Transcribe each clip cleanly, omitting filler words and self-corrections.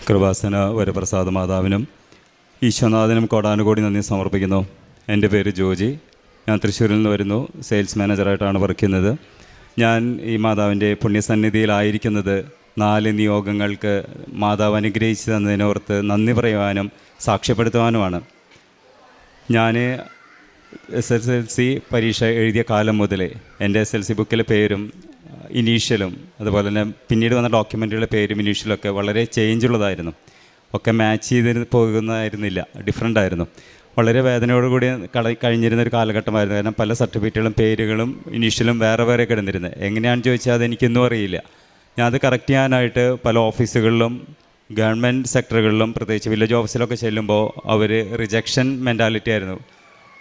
കൃപാസന വരപ്രസാദ മാതാവിനും ഈശ്വനാഥനും കോടാനുകോടി നന്ദി സമർപ്പിക്കുന്നു. എൻ്റെ പേര് ജോജി. ഞാൻ തൃശ്ശൂരിൽ നിന്ന് വരുന്നു. സെയിൽസ് മാനേജറായിട്ടാണ് വർക്ക് ചെയ്യുന്നത്. ഞാൻ ഈ മാതാവിൻ്റെ പുണ്യസന്നിധിയിലായിരിക്കുന്നത് 4 നിയോഗങ്ങൾക്ക് മാതാവ് അനുഗ്രഹിച്ചു തന്നതിനോർത്ത് നന്ദി പറയുവാനും സാക്ഷ്യപ്പെടുത്തുവാനുമാണ്. ഞാൻ SSLC പരീക്ഷ എഴുതിയ കാലം മുതലേ എൻ്റെ SSLC ബുക്കിലെ പേരും ഇനീഷ്യലും അതുപോലെ തന്നെ പിന്നീട് വന്ന ഡോക്യുമെൻറ്റുകളുടെ പേരും ഇനീഷ്യലൊക്കെ വളരെ ചേഞ്ചുള്ളതായിരുന്നു. ഒക്കെ മാച്ച് ചെയ്ത് പോകുന്നതായിരുന്നില്ല, ഡിഫറെൻ്റ് ആയിരുന്നു. വളരെ വേദനയോടുകൂടി കഴിഞ്ഞിരുന്നൊരു കാലഘട്ടമായിരുന്നു. കാരണം പല സർട്ടിഫിക്കറ്റുകളും പേരുകളും ഇനീഷ്യലും വേറെ വേറെ കിടന്നിരുന്നത്. എങ്ങനെയാണെന്ന് ചോദിച്ചാൽ അതെനിക്കൊന്നും അറിയില്ല. ഞാൻ അത് കറക്റ്റ് ചെയ്യാനായിട്ട് പല ഓഫീസുകളിലും ഗവൺമെൻറ് സെക്ടറുകളിലും പ്രത്യേകിച്ച് വില്ലേജ് ഓഫീസിലൊക്കെ ചെല്ലുമ്പോൾ അവർ റിജക്ഷൻ മെൻറ്റാലിറ്റി ആയിരുന്നു.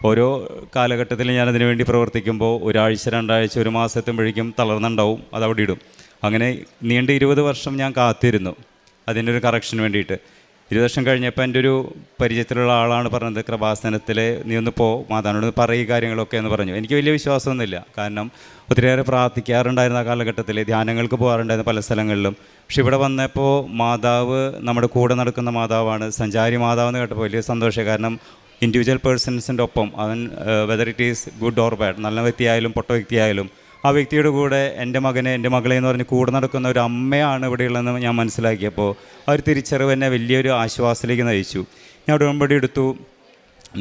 ഓരോ കാലഘട്ടത്തിൽ ഞാനതിനു വേണ്ടി പ്രവർത്തിക്കുമ്പോൾ 1 ആഴ്ച 2 ആഴ്ച 1 മാസത്തുമ്പോഴേക്കും തളർന്നുണ്ടാവും, അതവിടെ ഇടും. അങ്ങനെ നീണ്ട 20 വർഷം ഞാൻ കാത്തിരുന്നു അതിൻ്റെ ഒരു കറക്ഷന് വേണ്ടിയിട്ട്. 20 വർഷം കഴിഞ്ഞപ്പോൾ എൻ്റെ ഒരു പരിചയത്തിലുള്ള ആളാണ് പറഞ്ഞത്, കൃപാസനത്തിൽ നീ ഒന്ന് മാതാവിനോട് പറയും കാര്യങ്ങളൊക്കെ എന്ന് പറഞ്ഞു. എനിക്ക് വലിയ വിശ്വാസമൊന്നുമില്ല, കാരണം ഒത്തിരിയേറെ പ്രാർത്ഥിക്കാറുണ്ടായിരുന്ന ആ കാലഘട്ടത്തിൽ, ധ്യാനങ്ങൾക്ക് പോകാറുണ്ടായിരുന്ന പല സ്ഥലങ്ങളിലും. പക്ഷെ ഇവിടെ വന്നപ്പോൾ മാതാവ് നമ്മുടെ കൂടെ നടക്കുന്ന മാതാവാണ്. സഞ്ചാരി മാതാവെന്ന് കേട്ടപ്പോൾ വലിയ സന്തോഷം. കാരണം ഇൻഡിവിജ്വൽ പേഴ്സൺസിൻ്റെ ഒപ്പം അവൻ whether it is good or bad, നല്ല വ്യക്തിയായാലും പൊട്ട വ്യക്തിയായാലും ആ വ്യക്തിയുടെ കൂടെ എൻ്റെ മകനെ എൻ്റെ മകളെ എന്ന് പറഞ്ഞ് കൂടെ നടക്കുന്ന ഒരു അമ്മയാണ് ഇവിടെയുള്ളതെന്ന് ഞാൻ മനസ്സിലാക്കിയപ്പോൾ ആ ഒരു തിരിച്ചറിവ് എന്നെ വലിയൊരു ആശ്വാസത്തിലേക്ക് നയിച്ചു. ഞാൻ ഉടമ്പടി എടുത്തു,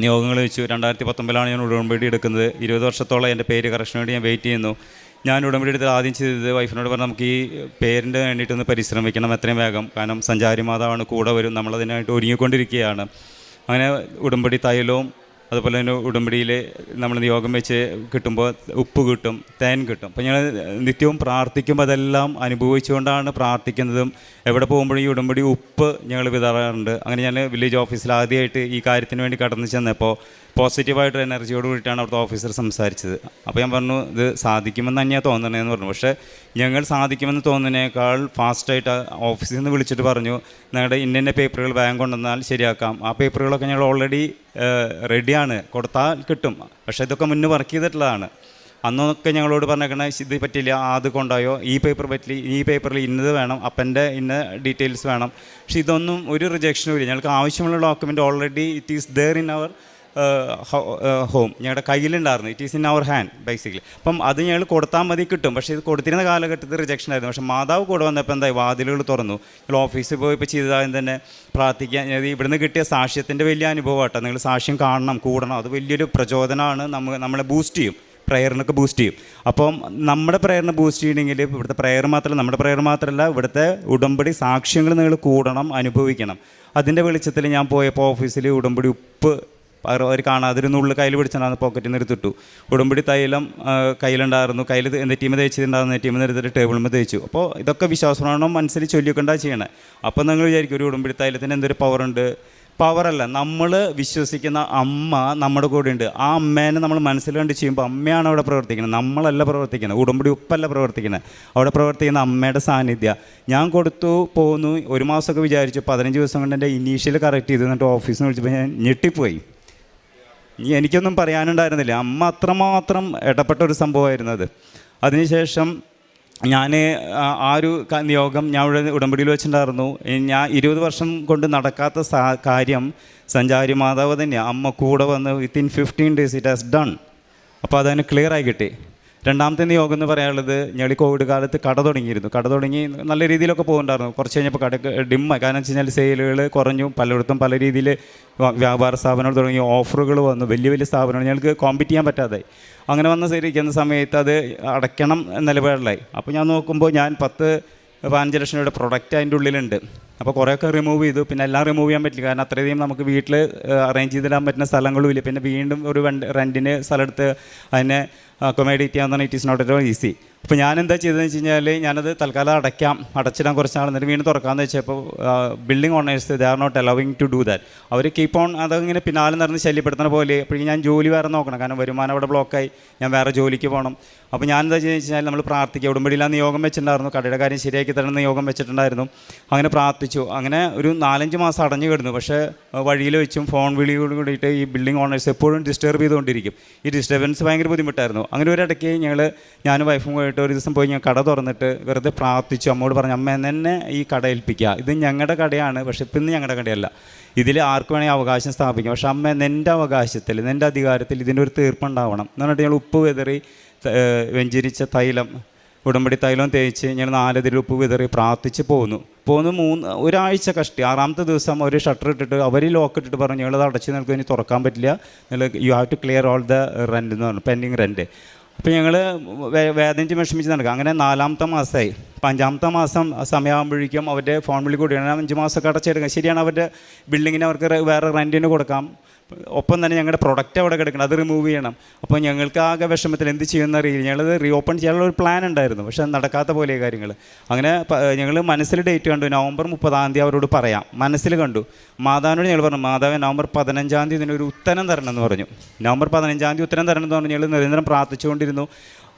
നിയോഗങ്ങൾ വെച്ചു. 2019 ഞാൻ ഉടമ്പടി എടുക്കുന്നത്. 20 വർഷത്തോളം എൻ്റെ പേര് കറക്ഷന് വേണ്ടി ഞാൻ വെയിറ്റ് ചെയ്യുന്നു. ഞാൻ ഉടമ്പടി എടുത്ത് ആദ്യം ചെയ്തത് വൈഫിനോട് പറഞ്ഞാൽ നമുക്ക് ഈ പേരിൻ്റെ വേണ്ടിയിട്ടൊന്ന് പരിശ്രമിക്കണം എത്രയും വേഗം, കാരണം സഞ്ചാരി മാതാവാണ്, കൂടെ വരും, നമ്മളതിനായിട്ട് ഒരുങ്ങിക്കൊണ്ടിരിക്കുകയാണ്. അങ്ങനെ ഉടമ്പടി തൈലവും അതുപോലെ തന്നെ ഉടമ്പടിയിൽ നമ്മൾ നിയോഗം വെച്ച് കിട്ടുമ്പോൾ ഉപ്പ് കിട്ടും, തേൻ കിട്ടും. അപ്പോൾ ഞങ്ങൾ നിത്യവും പ്രാർത്ഥിക്കുമ്പോൾ അതെല്ലാം അനുഭവിച്ചുകൊണ്ടാണ് പ്രാർത്ഥിക്കുന്നതും. എവിടെ പോകുമ്പോഴും ഈ ഉടമ്പടി ഉപ്പ് ഞങ്ങൾ വിതറാറുണ്ട്. അങ്ങനെ ഞാൻ വില്ലേജ് ഓഫീസിൽ ആദ്യമായിട്ട് ഈ കാര്യത്തിന് വേണ്ടി കടന്നു ചെന്നപ്പോൾ പോസിറ്റീവായിട്ടൊരു എനർജിയോട് കൂടിയിട്ടാണ് അവിടുത്തെ ഓഫീസർ സംസാരിച്ചത്. അപ്പോൾ ഞാൻ പറഞ്ഞു, ഇത് സാധിക്കുമെന്ന് തന്നെയാണ് തോന്നണേന്ന് പറഞ്ഞു. പക്ഷേ ഞങ്ങൾ സാധിക്കുമെന്ന് തോന്നുന്നതിനേക്കാൾ ഫാസ്റ്റായിട്ട് ഓഫീസിൽ നിന്ന് വിളിച്ചിട്ട് പറഞ്ഞു, നിങ്ങളുടെ ഇന്ന പേപ്പറുകൾ വേഗം കൊണ്ടുവന്നാൽ ശരിയാക്കാം. ആ പേപ്പറുകളൊക്കെ ഞങ്ങൾ ഓൾറെഡി റെഡിയാണ്, കൊടുത്താൽ കിട്ടും. പക്ഷേ ഇതൊക്കെ മുന്നേ വർക്ക് ചെയ്തിട്ടുള്ളതാണ്. അന്നൊക്കെ ഞങ്ങളോട് പറഞ്ഞേക്കണ ഇത് പറ്റില്ല, അത് കൊണ്ടായോ, ഈ പേപ്പർ പറ്റില്ല, ഈ പേപ്പറിൽ ഇന്നത് വേണം, അപ്പൻ്റെ ഇന്ന ഡീറ്റെയിൽസ് വേണം. പക്ഷേ ഇതൊന്നും ഒരു റിജക്ഷനും ഇല്ല. ഞങ്ങൾക്ക് ആവശ്യമുള്ള document already it is there in our home, ഞങ്ങളുടെ കയ്യിലുണ്ടായിരുന്നു. It is in our hand basically. അപ്പം അത് ഞങ്ങൾ കൊടുത്താൽ മതി, കിട്ടും. പക്ഷേ ഇത് കൊടുത്തിരുന്ന കാലഘട്ടത്തിൽ റിജക്ഷൻ ആയിരുന്നു. പക്ഷേ മാതാവ് കൂടെ വന്നപ്പോൾ എന്തായി, വാതിലുകൾ തുറന്നു. ഞങ്ങൾ ഓഫീസിൽ പോയപ്പോൾ ചെയ്തതായും തന്നെ പ്രാർത്ഥിക്കാൻ, ഇവിടുന്ന് കിട്ടിയ സാക്ഷ്യത്തിൻ്റെ വലിയ അനുഭവമാട്ടോ. നിങ്ങൾ സാക്ഷ്യം കാണണം, കൂടണം. അത് വലിയൊരു പ്രചോദനമാണ്, നമ്മളെ ബൂസ്റ്റ് ചെയ്യും, പ്രയറിനൊക്കെ ബൂസ്റ്റ് ചെയ്യും. അപ്പം നമ്മുടെ പ്രയറിനെ ബൂസ്റ്റ് ചെയ്യണമെങ്കിൽ ഇവിടുത്തെ പ്രയർ മാത്രമല്ല, നമ്മുടെ പ്രയർ മാത്രമല്ല, ഇവിടുത്തെ ഉടമ്പടി സാക്ഷ്യങ്ങൾ നിങ്ങൾ കൂടണം, അനുഭവിക്കണം. അതിൻ്റെ വെളിച്ചത്തിൽ ഞാൻ പോയപ്പോൾ ഓഫീസിൽ ഉടമ്പടി ഉപ്പ് അവർ കാണാതെ നുള്ളിൽ കയ്യിൽ പിടിച്ചിട്ടുണ്ടായിരുന്നു, പോക്കറ്റിൽ നിന്ന് എടുത്തിട്ടു. ഉടമ്പടി തൈലം കയ്യിലുണ്ടായിരുന്നു, കയ്യിൽ നെറ്റിമ തേച്ചിട്ടുണ്ടായിരുന്നു, നെറ്റിമ എടുത്തിട്ട് ടേബിളിൽ തേച്ചു. അപ്പോൾ ഇതൊക്കെ വിശ്വാസപ്രമാണം മനസ്സിൽ ചൊല്ലിക്കൊണ്ടാണ് ചെയ്യണേ. അപ്പോൾ നിങ്ങൾ വിചാരിക്കും ഒരു ഉടമ്പടി തൈലത്തിന് എന്തൊരു പവറുണ്ട്. പവറല്ല, നമ്മൾ വിശ്വസിക്കുന്ന അമ്മ നമ്മുടെ കൂടെ ഉണ്ട്. ആ അമ്മേനെ നമ്മൾ മനസ്സിൽ കണ്ട് ചെയ്യുമ്പോൾ അമ്മയാണ് അവിടെ പ്രവർത്തിക്കുന്നത്, നമ്മളല്ല പ്രവർത്തിക്കുന്നത്. ഉടമ്പടി ഉപ്പല്ല പ്രവർത്തിക്കുന്നത്, അവിടെ പ്രവർത്തിക്കുന്ന അമ്മയുടെ സാന്നിധ്യം. ഞാൻ കൊടുത്തു പോന്നു. 1 മാസമൊക്കെ വിചാരിച്ചു. 15 ദിവസം കൊണ്ട് എൻ്റെ ഇനീഷ്യൽ കറക്റ്റ് ചെയ്തു. എന്നിട്ട് ഓഫീസിൽ നിന്ന് വിളിച്ചപ്പോൾ ഞാൻ ഞെട്ടിപ്പോയി. എനിക്കൊന്നും പറയാനുണ്ടായിരുന്നില്ല. അമ്മ അത്രമാത്രം ഇടപെട്ട ഒരു സംഭവമായിരുന്നു അത്. അതിനുശേഷം ഞാൻ ആ ഒരു നിയോഗം ഞാൻ ഇവിടെ ഉടമ്പടിയിൽ വെച്ചിട്ടുണ്ടായിരുന്നു. ഞാൻ 20 വർഷം കൊണ്ട് നടക്കാത്ത കാര്യം സഞ്ചാരി മാതാവ് തന്നെയാണ്. അമ്മ കൂടെ വന്ന് within 15 days it has done. അപ്പോൾ അതതിന് ക്ലിയറായി കിട്ടി. രണ്ടാമത്തെ നിയോഗം എന്ന് പറയാനുള്ളത്, ഞങ്ങൾ ഈ കോവിഡ് കാലത്ത് കട തുടങ്ങി നല്ല രീതിയിലൊക്കെ പോകുന്നുണ്ടായിരുന്നു. കുറച്ച് കഴിഞ്ഞപ്പോൾ കട ഡിമ്മായി. കാരണം വെച്ച് കഴിഞ്ഞാൽ സെയിലുകൾ കുറഞ്ഞു, പലയിടത്തും പല രീതിയിൽ വ്യാപാര സ്ഥാപനങ്ങൾ തുടങ്ങി, ഓഫറുകൾ വന്നു, വലിയ സ്ഥാപനങ്ങൾ ഞങ്ങൾക്ക് കോമ്പീറ്റ് ചെയ്യാൻ പറ്റാതെ. അങ്ങനെ ഇരിക്കുന്ന സമയത്ത് അത് അടയ്ക്കണം നിലപാടിലായി. അപ്പോൾ ഞാൻ നോക്കുമ്പോൾ ഞാൻ 10-15 ലക്ഷം രൂപയുടെ പ്രൊഡക്റ്റ് അതിൻ്റെ ഉള്ളിലുണ്ട്. അപ്പോൾ കുറേയൊക്കെ റിമൂവ് ചെയ്തു. പിന്നെ എല്ലാം റിമൂവ് ചെയ്യാൻ പറ്റില്ല, കാരണം അത്രയധികം നമുക്ക് വീട്ടിൽ അറേഞ്ച് ചെയ്തിടാൻ പറ്റുന്ന സ്ഥലങ്ങളും ഇല്ല. പിന്നെ വീണ്ടും ഒരു റെൻറ്റിന് സ്ഥലം എടുത്ത് അതിനെ അക്കോമഡേറ്റ് ചെയ്യാമെന്നാണ്. It is not at all easy. അപ്പോൾ ഞാൻ എന്താ ചെയ്തതെന്ന് വെച്ച് കഴിഞ്ഞാൽ, ഞാനത് തൽക്കാലം അടച്ചിടാൻ കുറച്ച് നാൾ, എന്നിട്ട് വീണ്ടും തുറക്കാമെന്ന് വെച്ചപ്പോൾ building owners they are not allowing to do that. അവർ കീപ്പ് ഓൺ അതങ്ങനെ പിന്നാലെ നടന്ന് ശല്യപ്പെടുത്തുന്ന പോലെ. അപ്പോഴേക്കും ഞാൻ ജോലി വേറെ നോക്കണം, കാരണം വരുമാനം അവിടെ ബ്ലോക്കായി, ഞാൻ വേറെ ജോലിക്ക് പോകണം. അപ്പോൾ ഞാൻ എന്താ ചെയ്യുന്നത് വെച്ച് കഴിഞ്ഞാൽ, നമ്മൾ പ്രാർത്ഥിക്കുക. ഉടമ്പടിയിലാണ് നിയോഗം വെച്ചിട്ടുണ്ടായിരുന്നു, കടയുടെ കാര്യം ശരിയാക്കി തരണം നിയോഗം വെച്ചിട്ടുണ്ടായിരുന്നു. അങ്ങനെ പ്രാർത്ഥിച്ചു. അങ്ങനെ ഒരു 4-5 മാസം അടഞ്ഞു കിടന്നു. പക്ഷേ വഴിയിൽ വെച്ചും ഫോൺ വിളിയോട് കൂടിയിട്ട് ഈ ബിൽഡിംഗ് ഓണേഴ്സ് എപ്പോഴും ഡിസ്റ്റർബ് ചെയ്തുകൊണ്ടിരിക്കും. ഈ ഡിസ്റ്റർബൻസ് ഭയങ്കര ബുദ്ധിമുട്ടായിരുന്നു. അങ്ങനെ ഒരിടയ്ക്ക് ഞാനും വൈഫും അമ്മയുമായിട്ട് ഒരു ദിവസം പോയി ഞാൻ കട തുറന്നിട്ട് വെറുതെ പ്രാർത്ഥിച്ചു. അമ്മയോട് പറഞ്ഞു, അമ്മ എന്നെ ഈ കട ഏൽപ്പിക്കുക, ഇത് ഞങ്ങളുടെ കടയാണ്, പക്ഷേ ഇപ്പം ഇന്ന് ഞങ്ങളുടെ കടയല്ല, ഇതിൽ ആർക്ക് വേണമെങ്കിൽ അവകാശം സ്ഥാപിക്കാം, പക്ഷേ അമ്മ നിൻ്റെ അവകാശത്തിൽ നിൻ്റെ അധികാരത്തിൽ ഇതിൻ്റെ ഒരു തീർപ്പുണ്ടാവണം എന്ന് പറഞ്ഞിട്ട് ഞങ്ങൾ ഉപ്പ് വിതറി വെഞ്ചരിച്ച തൈലം, ഉടമ്പടി തൈലം തേച്ച് ഞങ്ങൾ 4 ഇതിൽ ഉപ്പ് വിതറി പ്രാർത്ഥിച്ച് പോന്നു. ഒരാഴ്ച കഷ്ടി 6ാമത്തെ ദിവസം ഒരു ഷട്ടർ ഇട്ടിട്ട് അവർ ലോക്ക് ഇട്ടിട്ട് പറഞ്ഞു, ഞങ്ങളത് അടച്ച് നിങ്ങൾക്ക് ഇനി തുറക്കാൻ പറ്റില്ല, നിങ്ങൾ you have to clear all the rent എന്ന് പറഞ്ഞു, പെൻഡിങ് റെൻറ്റ്. അപ്പോൾ ഞങ്ങൾ വേദനിച്ച് വിഷമിച്ച് നടക്കുക. അങ്ങനെ 4ാമത്തെ മാസമായി. 5ാമത്തെ മാസം സമയമാകുമ്പോഴേക്കും അവരുടെ ഫോൺ വിളി കൂടിയാണ്, 5 മാസമൊക്കെ അടച്ചെടുക്കാം. ശരിയാണ്, അവരുടെ ബിൽഡിങ്ങിന് അവർക്ക് വേറെ റെൻറ്റിന് കൊടുക്കാം, ഒപ്പം തന്നെ ഞങ്ങളുടെ പ്രൊഡക്റ്റ് അവിടെ കിടക്കണം, അത് റിമൂവ് ചെയ്യണം. അപ്പോൾ ഞങ്ങൾക്ക് ആകെ വിഷമത്തിൽ എന്ത് ചെയ്യുമെന്ന് അറിയില്ല. ഞങ്ങളത് റീഓപ്പൺ ചെയ്യാനുള്ള ഒരു പ്ലാൻ ഉണ്ടായിരുന്നു, പക്ഷേ നടക്കാത്ത പോലെ കാര്യങ്ങൾ. അങ്ങനെ ഞങ്ങൾ മനസ്സിൽ ഡേറ്റ് കണ്ടു, നവംബർ 30-ാം തീയതി അവരോട് പറയാം, മനസ്സിൽ കണ്ടു. മാതാവിനോട് ഞങ്ങൾ പറഞ്ഞു, മാതാവ് നവംബർ 15-ാം തീയതി ഇതിനൊരു ഉത്തരം തരണം എന്ന് പറഞ്ഞു. നവംബർ 15-ാം തീയതി ഉത്തരം തരണം എന്ന് പറഞ്ഞു ഞങ്ങൾ നിരന്തരം പ്രാർത്ഥിച്ചുകൊണ്ടിരുന്നു.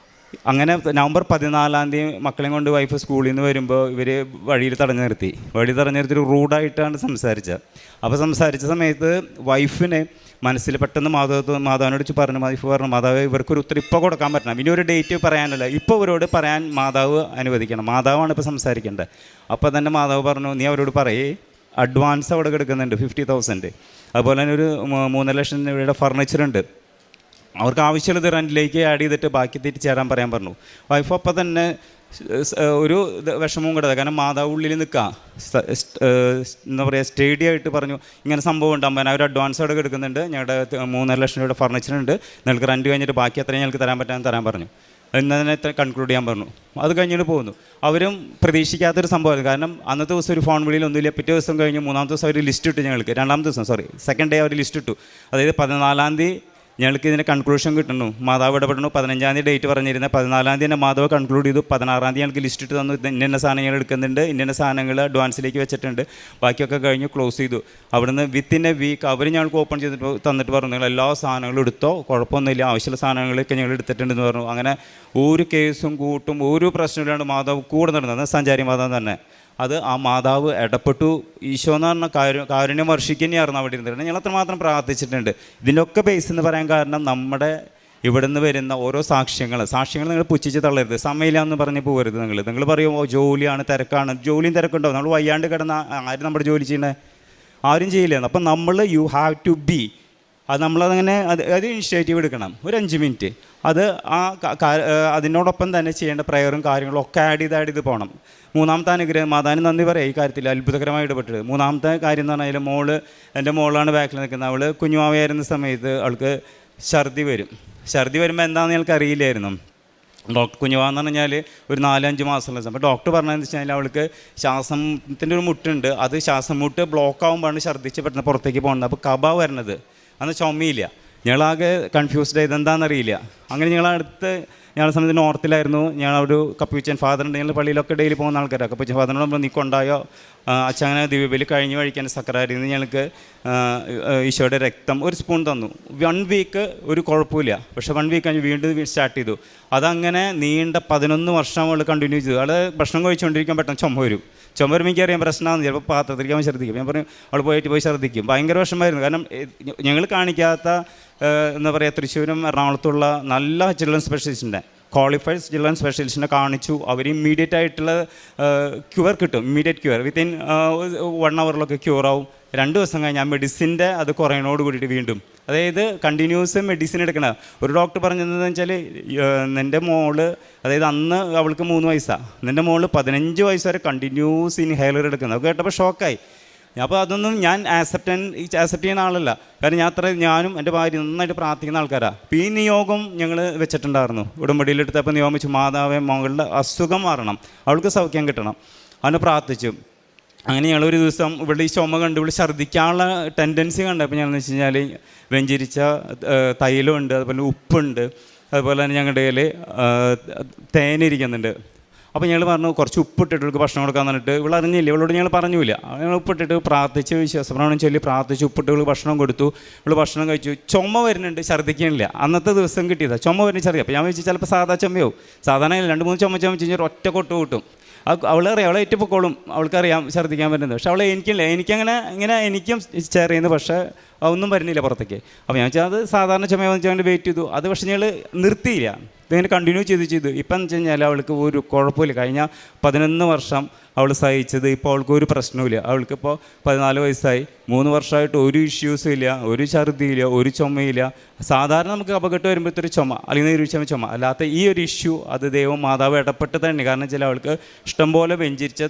അങ്ങനെ നവംബർ 14-ാം തീയതി മക്കളെയും കൊണ്ട് വൈഫ് സ്കൂളിൽ നിന്ന് വരുമ്പോൾ ഇവർ വഴിയിൽ തടഞ്ഞു നിർത്തി. ഒരു റൂഡായിട്ടാണ് സംസാരിച്ചത്. അപ്പോൾ സംസാരിച്ച സമയത്ത് വൈഫിന് മനസ്സിൽ പെട്ടെന്ന് മാതാവിനോട് പറഞ്ഞു, വൈഫ് പറഞ്ഞു, മാതാവ് ഇവർക്കൊരു ഉത്തരം ഇപ്പോൾ കൊടുക്കാൻ പറ്റണം, ഇനി ഒരു ഡേറ്റ് പറയാനല്ല, ഇപ്പോൾ ഇവരോട് പറയാൻ മാതാവ് അനുവദിക്കണം, മാതാവാണ് ഇപ്പോൾ സംസാരിക്കേണ്ടത്. അപ്പോൾ തന്നെ മാതാവ് പറഞ്ഞു, നീ അവരോട് പറയേ, അഡ്വാൻസ് അവിടെ കിടക്കുന്നുണ്ട് 50,000. അതുപോലെ തന്നെ ഒരു 3 ലക്ഷം രൂപയുടെ ഫർണിച്ചറുണ്ട്, അവർക്ക് ആവശ്യമുള്ളത് റെൻറ്റിലേക്ക് ആഡ് ചെയ്തിട്ട് ബാക്കി തിരിച്ചു തരാൻ പറയാൻ പറഞ്ഞു. വൈഫ് അപ്പം തന്നെ ഒരു വിഷമവും കിടക്കുക, കാരണം മാതാവ് ഉള്ളിൽ നിൽക്കുക, എന്താ പറയുക, സ്റ്റേഡിയായിട്ട് പറഞ്ഞു, ഇങ്ങനെ സംഭവം ഉണ്ട്, 50,000 അഡ്വാൻസ് അവിടെ എടുക്കുന്നുണ്ട്, ഞങ്ങളുടെ 3.5 ലക്ഷം രൂപയുടെ ഫർണിച്ചറുണ്ട്, നിങ്ങൾക്ക് റെൻറ്റ് കഴിഞ്ഞിട്ട് ബാക്കി അത്രയും ഞങ്ങൾക്ക് തരാൻ പറഞ്ഞു. എന്ന് തന്നെ കൺക്ലൂഡ് ചെയ്യാൻ പറഞ്ഞു. അത് കഴിഞ്ഞിട്ട് പോകുന്നു. അവരും പ്രതീക്ഷിക്കാത്തൊരു സംഭവമായിരുന്നു, കാരണം അന്നത്തെ ദിവസം ഒരു ഫോൺ വിളിയിൽ ഒന്നുമില്ല. പിറ്റേ ദിവസം കഴിഞ്ഞ് 3-ാമത്തെ ദിവസം അവർ ലിസ്റ്റ് ഇട്ടു ഞങ്ങൾക്ക്, 2-ാമത്തെ ദിവസം സെക്കൻഡ് ഡേ അവർ ലിസ്റ്റ് ഇട്ടു. അതായത് 14-ാം തീയതി ഞങ്ങൾക്ക് ഇതിൻ്റെ കൺക്ലൂഷൻ കിട്ടുന്നു, മാതാവ് ഇടപെടുന്നു. 15-ാം തീയതി ഡേറ്റ് പറഞ്ഞിരുന്നത്, 14-ാം തീയതി തന്നെ മാതാവ് കൺക്ലൂഡ് ചെയ്തു. 16-ാം തീയതി ഞങ്ങൾക്ക് ലിസ്റ്റ് ഇട്ട് തന്നു, ഇന്ന സാധനങ്ങൾ എടുക്കുന്നുണ്ട്, ഇന്ന സാധനങ്ങൾ അഡ്വാൻസിലേക്ക് വെച്ചിട്ടുണ്ട്, ബാക്കിയൊക്കെ കഴിഞ്ഞ് ക്ലോസ് ചെയ്തു. അവിടുന്ന് വിത്തിൻ എ വീക്ക് അവർ ഞങ്ങൾക്ക് ഓപ്പൺ ചെയ്തിട്ട് തന്നിട്ട് പറഞ്ഞു, നിങ്ങൾ എല്ലാ സാധനങ്ങളും എടുത്തോ, കുഴപ്പമൊന്നുമില്ല, ആവശ്യമുള്ള സാധനങ്ങളൊക്കെ ഞങ്ങൾ എടുത്തിട്ടുണ്ടെന്ന് പറഞ്ഞു. അങ്ങനെ ഒരു കേസും കൂട്ടും ഒരു പ്രശ്നമില്ലാണ്ട് മാതാവ് കൂടെ നടന്നത്, സഞ്ചാരി മാതാവ് തന്നെ. അത് ആ മാതാവ് ഇടപെട്ടു. ഈശോ എന്ന് പറഞ്ഞ കാരുണ്യം വർഷിക്കുന്നതായിരുന്നു അവിടെ ഇരുന്നിട്ടുണ്ട്. ഞങ്ങൾ അത്രമാത്രം പ്രാർത്ഥിച്ചിട്ടുണ്ട്. ഇതിൻ്റെയൊക്കെ ബേസ് എന്ന് പറയാൻ കാരണം നമ്മുടെ ഇവിടെ നിന്ന് വരുന്ന ഓരോ സാക്ഷ്യങ്ങൾ നിങ്ങൾ പുച്ഛിച്ച് തള്ളരുത്. സമയമില്ല എന്ന് പറഞ്ഞ് പോകരുത്. നിങ്ങൾ പറയുമോ ജോലിയാണ്, തിരക്കാണ്. ജോലിയും തിരക്കുണ്ടോ? നമ്മൾ വയ്യാണ്ട് കിടന്ന ആരും നമ്മുടെ ജോലി ചെയ്യണേ? ആരും ചെയ്യില്ല. അപ്പം നമ്മൾ യു ഹാവ് ടു ബി, അത് നമ്മളതങ്ങനെ അത് ഇനിഷ്യേറ്റീവ് എടുക്കണം. ഒരു 5 മിനിറ്റ് അത് അതിനോടൊപ്പം തന്നെ ചെയ്യേണ്ട പ്രയറും കാര്യങ്ങളും ഒക്കെ ആഡ് ചെയ്ത് പോകണം. 3-ാമത്തെ അനുഗ്രഹം, മാതാവിന് നന്ദി പറയാം ഈ കാര്യത്തിൽ അത്ഭുതകരമായി ഇടപെട്ടത്. 3-ാമത്തെ കാര്യം എന്ന് പറഞ്ഞാൽ എൻ്റെ മോളാണ് ബാക്കിൽ നിൽക്കുന്നത്. അവൾ കുഞ്ഞുമാവയായിരുന്ന സമയത്ത് അവൾക്ക് ഛർദി വരുമ്പോൾ എന്താണെന്ന് ഞങ്ങൾക്ക് അറിയില്ലായിരുന്നു. കുഞ്ഞുവാന്ന് പറഞ്ഞാൽ ഒരു 4-5 മാസമുള്ള സമയം. അപ്പോൾ ഡോക്ടർ പറഞ്ഞതെന്ന് വെച്ച് കഴിഞ്ഞാൽ അവൾക്ക് ശ്വാസത്തിൻ്റെ ഒരു മുട്ടുണ്ട്, അത് ശ്വാസം മുട്ട് ബ്ലോക്ക് ആകുമ്പോഴാണ് ഛർദ്ദിച്ച് പെട്ടെന്ന് പുറത്തേക്ക് പോകുന്നത്. അപ്പോൾ കബ വരണത്, അന്ന് ചുമയില്ല. ഞങ്ങളാകെ കൺഫ്യൂസ്ഡ് ആയത് എന്താണെന്നറിയില്ല. അങ്ങനെ ഞങ്ങളുടെ സമയത്ത് നോർത്തിലായിരുന്നു. ഞങ്ങളൊരു കപ്പൂച്ചൻ ഫാദറുണ്ട്, ഞങ്ങൾ പള്ളിയിലൊക്കെ ഡെയിലി പോകുന്ന ആൾക്കാരാണ്. കപ്പൂച്ചൻ ഫാദറിനോട് നമ്മൾ നീ കൊണ്ടായോ അച്ഛങ്ങനെ ദിവ്യബലി കഴിഞ്ഞ് കഴിക്കാൻ സക്കറായിരുന്നു. ഞങ്ങൾക്ക് ഈശോയുടെ രക്തം ഒരു സ്പൂൺ തന്നു. 1 വീക്ക് ഒരു കുഴപ്പമില്ല. പക്ഷേ 1 വീക്ക് കഴിഞ്ഞ് വീണ്ടും സ്റ്റാർട്ട് ചെയ്തു. അതങ്ങനെ നീണ്ട 11 വർഷം അവൾ കണ്ടിന്യൂ ചെയ്തു. അവൾ ഭക്ഷണം കഴിച്ചുകൊണ്ടിരിക്കാൻ പെട്ടെന്ന് ചുമ വരുമ്പോൾ എനിക്കറിയാം പ്രശ്നമാണെന്ന്. ചിലപ്പോൾ പാത്രത്തിലേക്ക് അവൻ ഛർദ്ദിക്കും. ഞാൻ പറഞ്ഞു അവൾ പോയി ഛർദ്ദിക്കും. ഭയങ്കര വിഷമമായിരുന്നു. കാരണം ഞങ്ങൾ കാണിക്കാത്ത എന്താ പറയുക, തൃശ്ശൂരും എറണാകുളത്തുള്ള നല്ല ചിൽഡ്രൻ സ്പെഷ്യലിസ്റ്റിൻ്റെ, ക്വാളിഫൈഡ് ചിൽഡ്രൻ സ്പെഷ്യലിസ്റ്റിനെ കാണിച്ചു. അവർ ഇമ്മീഡിയറ്റ് ആയിട്ടുള്ള ക്യൂർ കിട്ടും. ഇമ്മീഡിയറ്റ് ക്യൂർ വിത്തിൻ 1 അവറിലൊക്കെ ക്യൂറാവും. 2 ദിവസം കഴിഞ്ഞ് ആ മെഡിസിൻ്റെ അത് കുറയണോട് കൂടിയിട്ട് വീണ്ടും, അതായത് കണ്ടിന്യൂസ് മെഡിസിൻ എടുക്കണം. ഒരു ഡോക്ടർ പറഞ്ഞതെന്ന് വെച്ചാൽ നിൻ്റെ മോള്, അതായത് അന്ന് അവൾക്ക് 3 വയസ്സാണ്, നിൻ്റെ മോള് 15 വയസ്സ് വരെ കണ്ടിന്യൂസ് ഇൻഹേലർ എടുക്കുന്നത്. അത് കേട്ടപ്പോൾ ഷോക്കായി. അപ്പോൾ അതൊന്നും ഞാൻ ആക്സെപ്റ്റ് ചെയ്യുന്ന ആളല്ല. കാരണം ഞാനും എൻ്റെ ഭാര്യ നന്നായിട്ട് പ്രാർത്ഥിക്കുന്ന ആൾക്കാരാണ്. അപ്പോൾ ഈ നിയോഗം ഞങ്ങൾ വെച്ചിട്ടുണ്ടായിരുന്നു. ഉടമ്പടിയിലെടുത്തപ്പോൾ നിയോഗം വെച്ചു, മാതാവേ മകളുടെ അസുഖം മാറണം, അവൾക്ക് സൗഖ്യം കിട്ടണം. അവന് പ്രാർത്ഥിച്ചു. അങ്ങനെ ഞങ്ങളൊരു ദിവസം ഇവിടെ ഈ ചുമ കണ്ട് ഇവിടെ ഛർദ്ദിക്കാനുള്ള ടെൻഡൻസി കണ്ടപ്പോൾ ഞങ്ങളെന്ന് വെച്ച് കഴിഞ്ഞാൽ വെഞ്ചരിച്ച തൈലമുണ്ട്, അതുപോലെ ഉപ്പുണ്ട്, അതുപോലെ തന്നെ ഞങ്ങളുടെ കയ്യിൽ തേനിരിക്കുന്നുണ്ട്. അപ്പോൾ ഞങ്ങൾ പറഞ്ഞു കുറച്ച് ഉപ്പിട്ടിട്ട് ഇവൾക്ക് ഭക്ഷണം കൊടുക്കാൻ പറഞ്ഞിട്ട് ഇവൾ അറിഞ്ഞില്ല. ഇവളോട് ഞങ്ങൾ പറഞ്ഞില്ല. ഞങ്ങൾ ഉപ്പിട്ടിട്ട് പ്രാർത്ഥിച്ച് വിശ്വാസപ്രമാണം ചൊല്ലി പ്രാർത്ഥിച്ച് ഉപ്പിട്ട് ഇവൾ ഭക്ഷണം കൊടുത്തു. ഇവൾ ഭക്ഷണം കഴിച്ചു. ചുമ വരുന്നുണ്ട്, ഛർദ്ദിക്കണില്ല. അന്നത്തെ ദിവസം കിട്ടിയതാണ്. ചുമ വരുന്ന ഛർദ്ദി. അപ്പോൾ ഞാൻ വെച്ച് ചിലപ്പോൾ സാധാ ചുമയാവും. സാധാരണ 2-3 ചുമച്ച് കഴിഞ്ഞാൽ ഒറ്റ കൊട്ട് കൂട്ടും. അവളറിയാം, അവളെ ഏറ്റുപൊക്കോളും, അവൾക്കറിയാം ഛർദ്ദിക്കാൻ പറ്റുന്നത്. പക്ഷെ അവളെ എനിക്കും ഷെയർ ചെയ്യുന്നു. പക്ഷേ ഒന്നും വരുന്നില്ല പുറത്തേക്ക്. അപ്പോൾ ഞാൻ വെച്ചാൽ അത് സാധാരണ ചുമയാണെന്ന് വെച്ചാൽ വെയിറ്റ് ചെയ്തു. അത് പക്ഷേ ഞങ്ങൾ നിർത്തിയില്ല. ഇതിങ്ങനെ കണ്ടിന്യൂ ചെയ്ത് ഇപ്പം എന്ന് വെച്ച് കഴിഞ്ഞാൽ അവൾക്ക് ഒരു കുഴപ്പമില്ല. കഴിഞ്ഞ 11 വർഷം അവൾ സഹിച്ചത്, ഇപ്പോൾ അവൾക്ക് ഒരു പ്രശ്നവുമില്ല. അവൾക്കിപ്പോൾ 14 വയസ്സായി, 3 വർഷമായിട്ട് ഒരു ഇഷ്യൂസും ഇല്ല, ഒരു ഛർദിയില്ല, ഒരു ചുമയില്ല. സാധാരണ നമുക്ക് അപകടം വരുമ്പോഴത്തെ ഒരു ചുമ അല്ലെങ്കിൽ ഒരു ചുമ, അല്ലാത്ത ഈ ഒരു ഇഷ്യൂ അത് ദൈവം മാതാവ് ഇടപെട്ട് തന്നെ. കാരണം വെച്ചാൽ അവൾക്ക് ഇഷ്ടംപോലെ വെഞ്ചിരിച്ച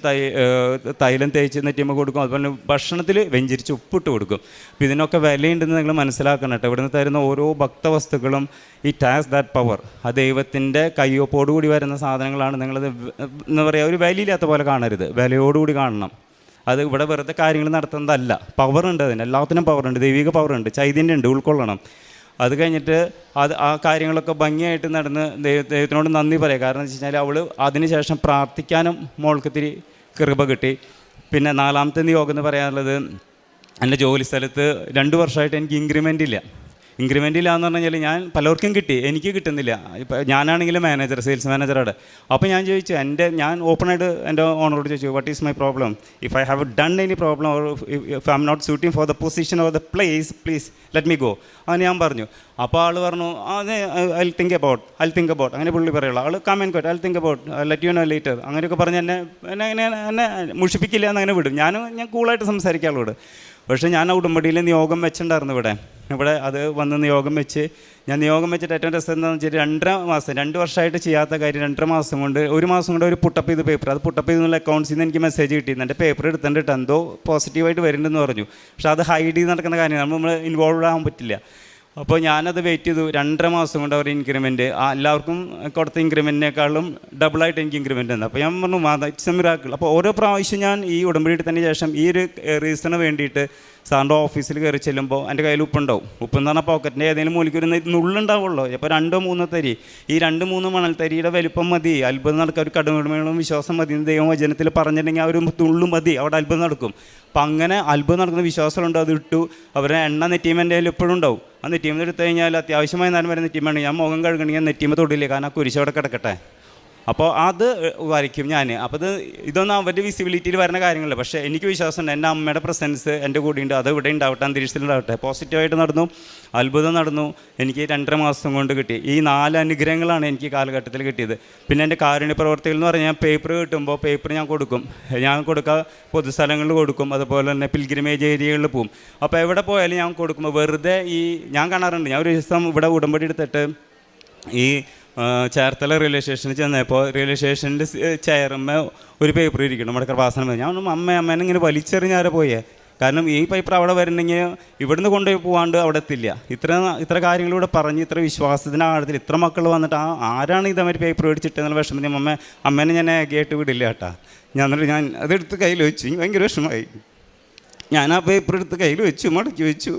തൈലം തേച്ച് നെറ്റിയമ്മ കൊടുക്കും, അതുപോലെ ഭക്ഷണത്തിൽ വെഞ്ചിരിച്ച് ഉപ്പിട്ട് കൊടുക്കും. അപ്പോൾ ഇതിനൊക്കെ വിലയുണ്ടെന്ന് നിങ്ങൾ മനസ്സിലാക്കണം കേട്ടോ. ഇവിടുന്ന് തരുന്ന ഓരോ ഭക്തവസ്തുക്കളും ഇറ്റ് ഹാസ് ദാറ്റ് പവർ. ആ ദൈവത്തിൻ്റെ കയ്യൊപ്പോടുകൂടി വരുന്ന സാധനങ്ങളാണ്. നിങ്ങളത് എന്താ പറയുക, ഒരു വിലയില്ലാത്ത പോലെ കാണരുത്, വിലയോടുകൂടി കാണണം. അത് ഇവിടെ വെറുതെ കാര്യങ്ങൾ നടത്തുന്നതല്ല, പവറുണ്ട് അതിന്, എല്ലാത്തിനും പവറുണ്ട്, ദൈവിക പവറുണ്ട്, ചൈതന്യം ഉണ്ട്, ഉൾക്കൊള്ളണം. അത് കഴിഞ്ഞിട്ട് ആ കാര്യങ്ങളൊക്കെ ഭംഗിയായിട്ട് നടന്ന് ദൈവത്തിനോട് നന്ദി പറയുക. കാരണം എന്ന് വെച്ച് കഴിഞ്ഞാൽ അവൾ അതിന് ശേഷം പ്രാർത്ഥിക്കാനും മോൾക്ക് ഇത്തിരി കൃപ കിട്ടി. പിന്നെ 4ാമത്തെ നിയോഗം എന്ന് പറയാനുള്ളത്, എൻ്റെ ജോലി സ്ഥലത്ത് 2 വർഷമായിട്ട് എനിക്ക് ഇൻക്രിമെൻ്റ് ഇല്ല എന്ന് പറഞ്ഞു കഴിഞ്ഞാൽ ഞാൻ പലർക്കും കിട്ടി, എനിക്ക് കിട്ടുന്നില്ല. ഇപ്പം ഞാനാണെങ്കിലും മാനേജർ, സെയിൽസ് മാനേജറാണ്. അപ്പോൾ ഞാൻ ചോദിച്ചു, ഞാൻ ഓപ്പണായിട്ട് എൻ്റെ ഓണറോട് ചോദിച്ചു, what is my problem, if I have done any problem or if I am not suiting for the position or the place, please let me go. അങ്ങനെ ഞാൻ പറഞ്ഞു. അപ്പോൾ ആൾ പറഞ്ഞു, അതെ ഐ തിങ്ക് അബൌട്ട് അങ്ങനെ പുള്ളി പറയുള്ളൂ. ആൾ കമൻറ്റ് കോട്ട് I think about let you know later അങ്ങനെയൊക്കെ പറഞ്ഞ് എന്നെ മുഷിപ്പിക്കില്ല എന്നങ്ങനെ വിടും. ഞാൻ കൂളായിട്ട് സംസാരിക്കാം ആളോട്. പക്ഷേ ഞാൻ ഉടമ്പടിയിൽ നിയോഗം വെച്ചിട്ടുണ്ടായിരുന്നു ഇവിടെ അത് വന്ന് നിയോഗം വെച്ചിട്ട് ഏറ്റവും രസം എന്താണെന്ന് വെച്ചാൽ 2.5 മാസം 2 വർഷമായിട്ട് ചെയ്യാത്ത കാര്യം 2.5 മാസം കൊണ്ട് 1 മാസം കൊണ്ട് ഒരു പുട്ടപ്പ് ചെയ്ത് പേപ്പർ, അത് പുട്ടപ്പ് ചെയ്തെന്നുള്ള അക്കൗണ്ട്സിൽ നിന്ന് എനിക്ക് മെസ്സേജ് കിട്ടിയിരുന്നു, എൻ്റെ പേപ്പർ എടുത്തിട്ട് എന്തോ പോസിറ്റീവായിട്ട് വരുന്നുണ്ടെന്ന് പറഞ്ഞു. പക്ഷേ അത് ഹൈഡ് ചെയ്ത് നടക്കുന്ന കാര്യമാണ്, നമ്മൾ ഇൻവോൾവ് ആകാൻ പറ്റില്ല. അപ്പോൾ ഞാനത് വെയിറ്റ് ചെയ്തു. 2.5 മാസം കൊണ്ട് അവർ ഇൻക്രിമെൻറ്റ് എല്ലാവർക്കും കൊടുത്ത ഇൻക്രിമെൻറ്റിനേക്കാളും ഡബിളായിട്ട് എനിക്ക് ഇൻക്രിമെൻറ്റ് തന്നു. അപ്പോൾ ഞാൻ പറഞ്ഞു, ഇറ്റ്സ് എ മിറാക്കിൾ. അപ്പോൾ ഓരോ പ്രാവശ്യം ഞാൻ ഈ ഉടമ്പടി തന്നെ ശേഷം ഈ ഒരു റീസണ് വേണ്ടിയിട്ട് സാറിൻ്റെ ഓഫീസിൽ കയറി ചെല്ലുമ്പോൾ എൻ്റെ കയ്യിൽ ഉപ്പുണ്ടാവും. ഉപ്പെന്ന് പറഞ്ഞാൽ പോക്കറ്റിൻ്റെ ഏതെങ്കിലും മൂലിക്കൊരു നുള്ളുണ്ടാവുള്ളൂ. അപ്പോൾ 2-3 തരി, ഈ 2-3 മണൽത്തരിയുടെ വലിപ്പം മതി അത്ഭുതം നടക്കുക. ഒരു കടുമകളും വിശ്വാസം മതി എന്ന് ദൈവവചനത്തിൽ പറഞ്ഞിട്ടുണ്ടെങ്കിൽ ആ ഒരു തുള്ളു മതി, അവിടെ അത്ഭുതം നടക്കും. അപ്പം അങ്ങനെ അത്ഭുതം നടക്കുന്ന വിശ്വാസമുണ്ട്. അത് ഇട്ടു. അവരുടെ എണ്ണ നെറ്റീമൻ്റെ കയ്യിൽ എപ്പോഴും ഉണ്ടാവും. ആ നെറ്റീമ എടുത്തു കഴിഞ്ഞാൽ അത്യാവശ്യമായ നേരം വരെ നെറ്റീമാണ്. ഞാൻ മുഖം കഴുകണമെങ്കിൽ നെറ്റീമ തൊടില്ലേ, കാരണം ആ കുരിശ് അവിടെ കിടക്കട്ടെ. അപ്പോൾ അത് വരയ്ക്കും ഞാൻ. അപ്പോൾ ഇതൊന്നും അവരുടെ വിസിബിലിറ്റിയിൽ വരുന്ന കാര്യങ്ങളല്ല. പക്ഷേ എനിക്ക് വിശ്വാസമുണ്ട്, എൻ്റെ അമ്മയുടെ പ്രസൻസ് എൻ്റെ കൂടെയുണ്ട്. അത് ഇവിടെ ഉണ്ടാവട്ടെ, അന്തരീക്ഷത്തിലുണ്ടാവട്ടെ. പോസിറ്റീവായിട്ട് നടന്നു, അത്ഭുതം നടന്നു. എനിക്ക് 2.5 മാസം കൊണ്ട് കിട്ടി. ഈ 4 അനുഗ്രഹങ്ങളാണ് എനിക്ക് കാലഘട്ടത്തിൽ കിട്ടിയത്. പിന്നെ എൻ്റെ കാരുണ്യ പ്രവർത്തികൾ എന്ന് പറഞ്ഞാൽ, ഞാൻ പേപ്പർ കിട്ടുമ്പോൾ പേപ്പർ ഞാൻ കൊടുക്കുക പൊതുസ്ഥലങ്ങളിൽ കൊടുക്കും, അതുപോലെ തന്നെ പിൽഗ്രിമേജ് ഏരിയകളിൽ പോവും. അപ്പോൾ എവിടെ പോയാലും ഞാൻ കൊടുക്കുമ്പോൾ വെറുതെ ഞാൻ കാണാറുണ്ട്. ഞാൻ ഒരു ദിവസം ഇവിടെ ഉടമ്പടി എടുത്തിട്ട് ഈ ചേർത്തല റെയിൽവേ സ്റ്റേഷനിൽ ചെന്നപ്പോൾ റെയിൽവേ സ്റ്റേഷൻ്റെ ചെയറുമ്മ ഒരു പേപ്പർ ഇരിക്കണം, നമ്മുടെ കൃപാസനം. ഞാൻ അമ്മേനെ ഇങ്ങനെ വലിച്ചെറിഞ്ഞാരെ പോയേ. കാരണം ഈ പേപ്പർ അവിടെ വരുന്നെങ്കിൽ ഇവിടുന്ന് കൊണ്ടുപോയി പോകാണ്ട് അവിടെ എത്തില്ല. ഇത്ര കാര്യങ്ങളിലൂടെ പറഞ്ഞ് ഇത്ര വിശ്വാസത്തിൻ്റെ ആഴത്തിൽ ഇത്ര മക്കൾ വന്നിട്ട് ആരാണ് ഇതേമാതിരി പേപ്പർ മേടിച്ചിട്ടെന്നുള്ള വിഷമത്തിൽ അമ്മേനെ ഞാൻ ഏകയായിട്ട് വിടില്ല കേട്ടാ. ഞാൻ അതെടുത്ത് കയ്യിൽ വെച്ചു. എനിക്ക് ഭയങ്കര വിഷമമായി. ഞാൻ ആ പേപ്പർ എടുത്ത് കയ്യിൽ വെച്ചു, മടക്കി വെച്ചു.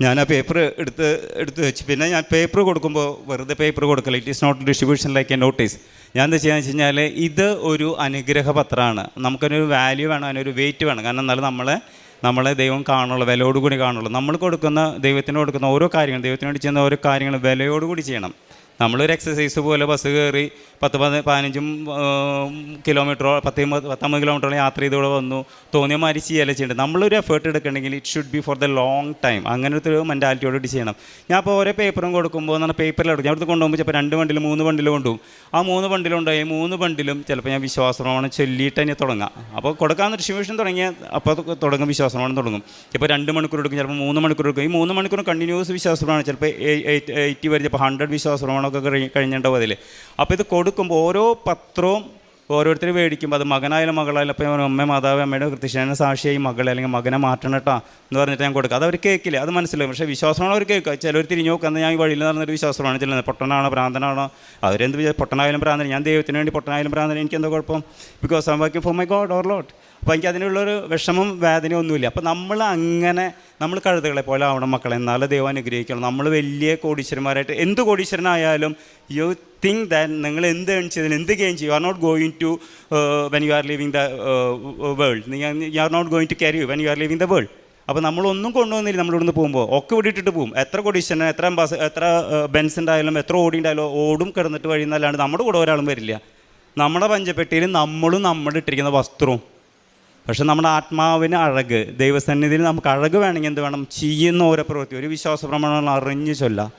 ഞാൻ ആ പേപ്പർ എടുത്ത് വെച്ച്. പിന്നെ ഞാൻ പേപ്പർ കൊടുക്കുമ്പോൾ വെറുതെ പേപ്പർ കൊടുക്കില്ല. It is not distribution like a notice. ഞാൻ എന്താ ചെയ്യുകയെന്ന് വെച്ച് കഴിഞ്ഞാൽ, ഇത് ഒരു അനുഗ്രഹ പത്രമാണ്. നമുക്കൊരു വാല്യൂ വേണം, അതിനൊരു വെയിറ്റ് വേണം. കാരണം എന്നാലും നമ്മളെ ദൈവം കാണുള്ളൂ, വിലയോടുകൂടി കാണുള്ളൂ. നമ്മൾ ദൈവത്തിന് കൊടുക്കുന്ന ഓരോ കാര്യങ്ങളും, ദൈവത്തിന് വേണ്ടി ചെയ്യുന്ന ഓരോ കാര്യങ്ങളും വിലയോടുകൂടി ചെയ്യണം. നമ്മളൊരു എക്സസൈസ് പോലെ ബസ് കയറി 10-15 കിലോമീറ്ററോ 10-50 കിലോമീറ്ററോളം യാത്ര ചെയ്തോടെ വന്നു, തോന്നിയ മാതിരി ചെയ്യല്ലേ ചെയ്യേണ്ടത്. നമ്മളൊരു എഫേർട്ട് എടുക്കണമെങ്കിൽ it should be for the long time. അങ്ങനത്തെ ഒരു മെൻറ്റാലിറ്റിയോട് ചെയ്യണം. ഞാൻ അപ്പോൾ ഓരോ പേപ്പറും കൊടുക്കുമ്പോൾ എന്ന് പറഞ്ഞാൽ പേപ്പറിലെടുക്കും. ഞാൻ അടുത്ത് കൊണ്ടുപോകുമ്പോൾ ചിലപ്പോൾ 2 ബണ്ടിൽ 3 ബണ്ടിൽ കൊണ്ടുപോകും. ആ 3 ബണ്ടിലുണ്ടായി 3 ബണ്ടിലും ചിലപ്പോൾ ഞാൻ വിശ്വാസപ്രമാണം ചൊല്ലിയിട്ട് തന്നെ തുടങ്ങാം. അപ്പോൾ കൊടുക്കാവുന്ന ഡിസ്ട്രിബ്യൂഷൻ തുടങ്ങിയാൽ അപ്പോൾ തുടങ്ങും, വിശ്വാസപ്രമാണം തുടങ്ങും. ഇപ്പോൾ 2 മണിക്കൂർ എടുക്കും, ചിലപ്പോൾ 3 മണിക്കൂർ എടുക്കും. ഈ 3 മണിക്കൂർ കണ്ടിന്യൂസ് വിശ്വാസപ്രമാണം, ചിലപ്പോൾ 80 വരെ, ചിലപ്പോൾ 100 വിശ്വാസപ്രമാണമൊക്കെ കഴിഞ്ഞിട്ടുണ്ടാവും അതിൽ. അപ്പോൾ ഇത് കൊടുക്കുമ്പോൾ ഓരോ പത്രവും ഓരോരുത്തർ മേടിക്കുമ്പോൾ അത് മകനായാലും മകളായാലും, അപ്പോൾ അമ്മ മാതാവ് അമ്മയുടെ കൃത്യശാന സാക്ഷിയായി മകളെ അല്ലെങ്കിൽ മകനെ മാറ്റണം കേട്ടോ എന്ന് പറഞ്ഞിട്ട് ഞാൻ കൊടുക്കുക. അത് അവർ കേൾക്കില്ല, അത് മനസ്സിലാവും. പക്ഷേ വിശ്വാസമാണ് അവർ കേൾക്കുക. ചിലർ തിരിഞ്ഞു നോക്കുക, ഞാൻ ഈ വഴിയിൽ നടന്നൊരു വിശ്വാസമാണ് ചെല്ലുന്നത്. പൊട്ടനാണോ ഭ്രാന്തനാണോ, അവരെന്ത് പൊട്ടനായാലും ഭ്രാന്തൻ, ഞാൻ ദൈവത്തിന് വേണ്ടി പൊട്ടനായാലും ഭ്രാന്തൻ, എനിക്കെന്തോ കുഴപ്പം, because I working for my God or lot. അപ്പോൾ എനിക്ക് അതിനുള്ളൊരു വിഷമം വേദന ഒന്നുമില്ല. അപ്പോൾ നമ്മൾ കഴുതകളെ പോലെ ആവണം മക്കളെ, എന്നാലും ദൈവം അനുഗ്രഹിക്കണം. നമ്മൾ വലിയ കോടീശ്വരന്മാരായിട്ട്, എന്ത് കോടീശ്വരനായാലും യു തിങ്ക് ദാറ്റ് നിങ്ങൾ എന്ത് ഏൺ ചെയ്താലും എന്ത് ഗെയിൻ ചെയ്യും, you are not going to when you are leaving the world, you are not going to carry you when you are leaving the world. അപ്പോൾ നമ്മളൊന്നും കൊണ്ടുവന്നില്ല, നമ്മളിവിടുന്ന് പോകുമ്പോൾ ഒക്കെ വിട്ടിട്ട് പോകും. എത്ര കോടീശ്വരൻ, എത്ര ബെൻസ് ഉണ്ടായാലും, എത്ര ഓടി ഉണ്ടായാലും ഓടും കിടന്നിട്ട് വഴിയെന്നല്ലാണ്ട് നമ്മുടെ കൂടെ ഒരാളും വരില്ല. നമ്മുടെ പഞ്ചപ്പെട്ടിയിൽ നമ്മുടെ ഇട്ടിരിക്കുന്ന വസ്ത്രവും. പക്ഷെ നമ്മുടെ ആത്മാവിന് അഴക്, ദൈവസന്നിധിയിൽ നമുക്ക് അഴക് വേണമെങ്കിൽ എന്ത് വേണം, ചെയ്യുന്ന ഓരോ പ്രവൃത്തി, ഒരു വിശ്വാസ പ്രമാണം അറിഞ്ഞ് ചൊല്ലാം.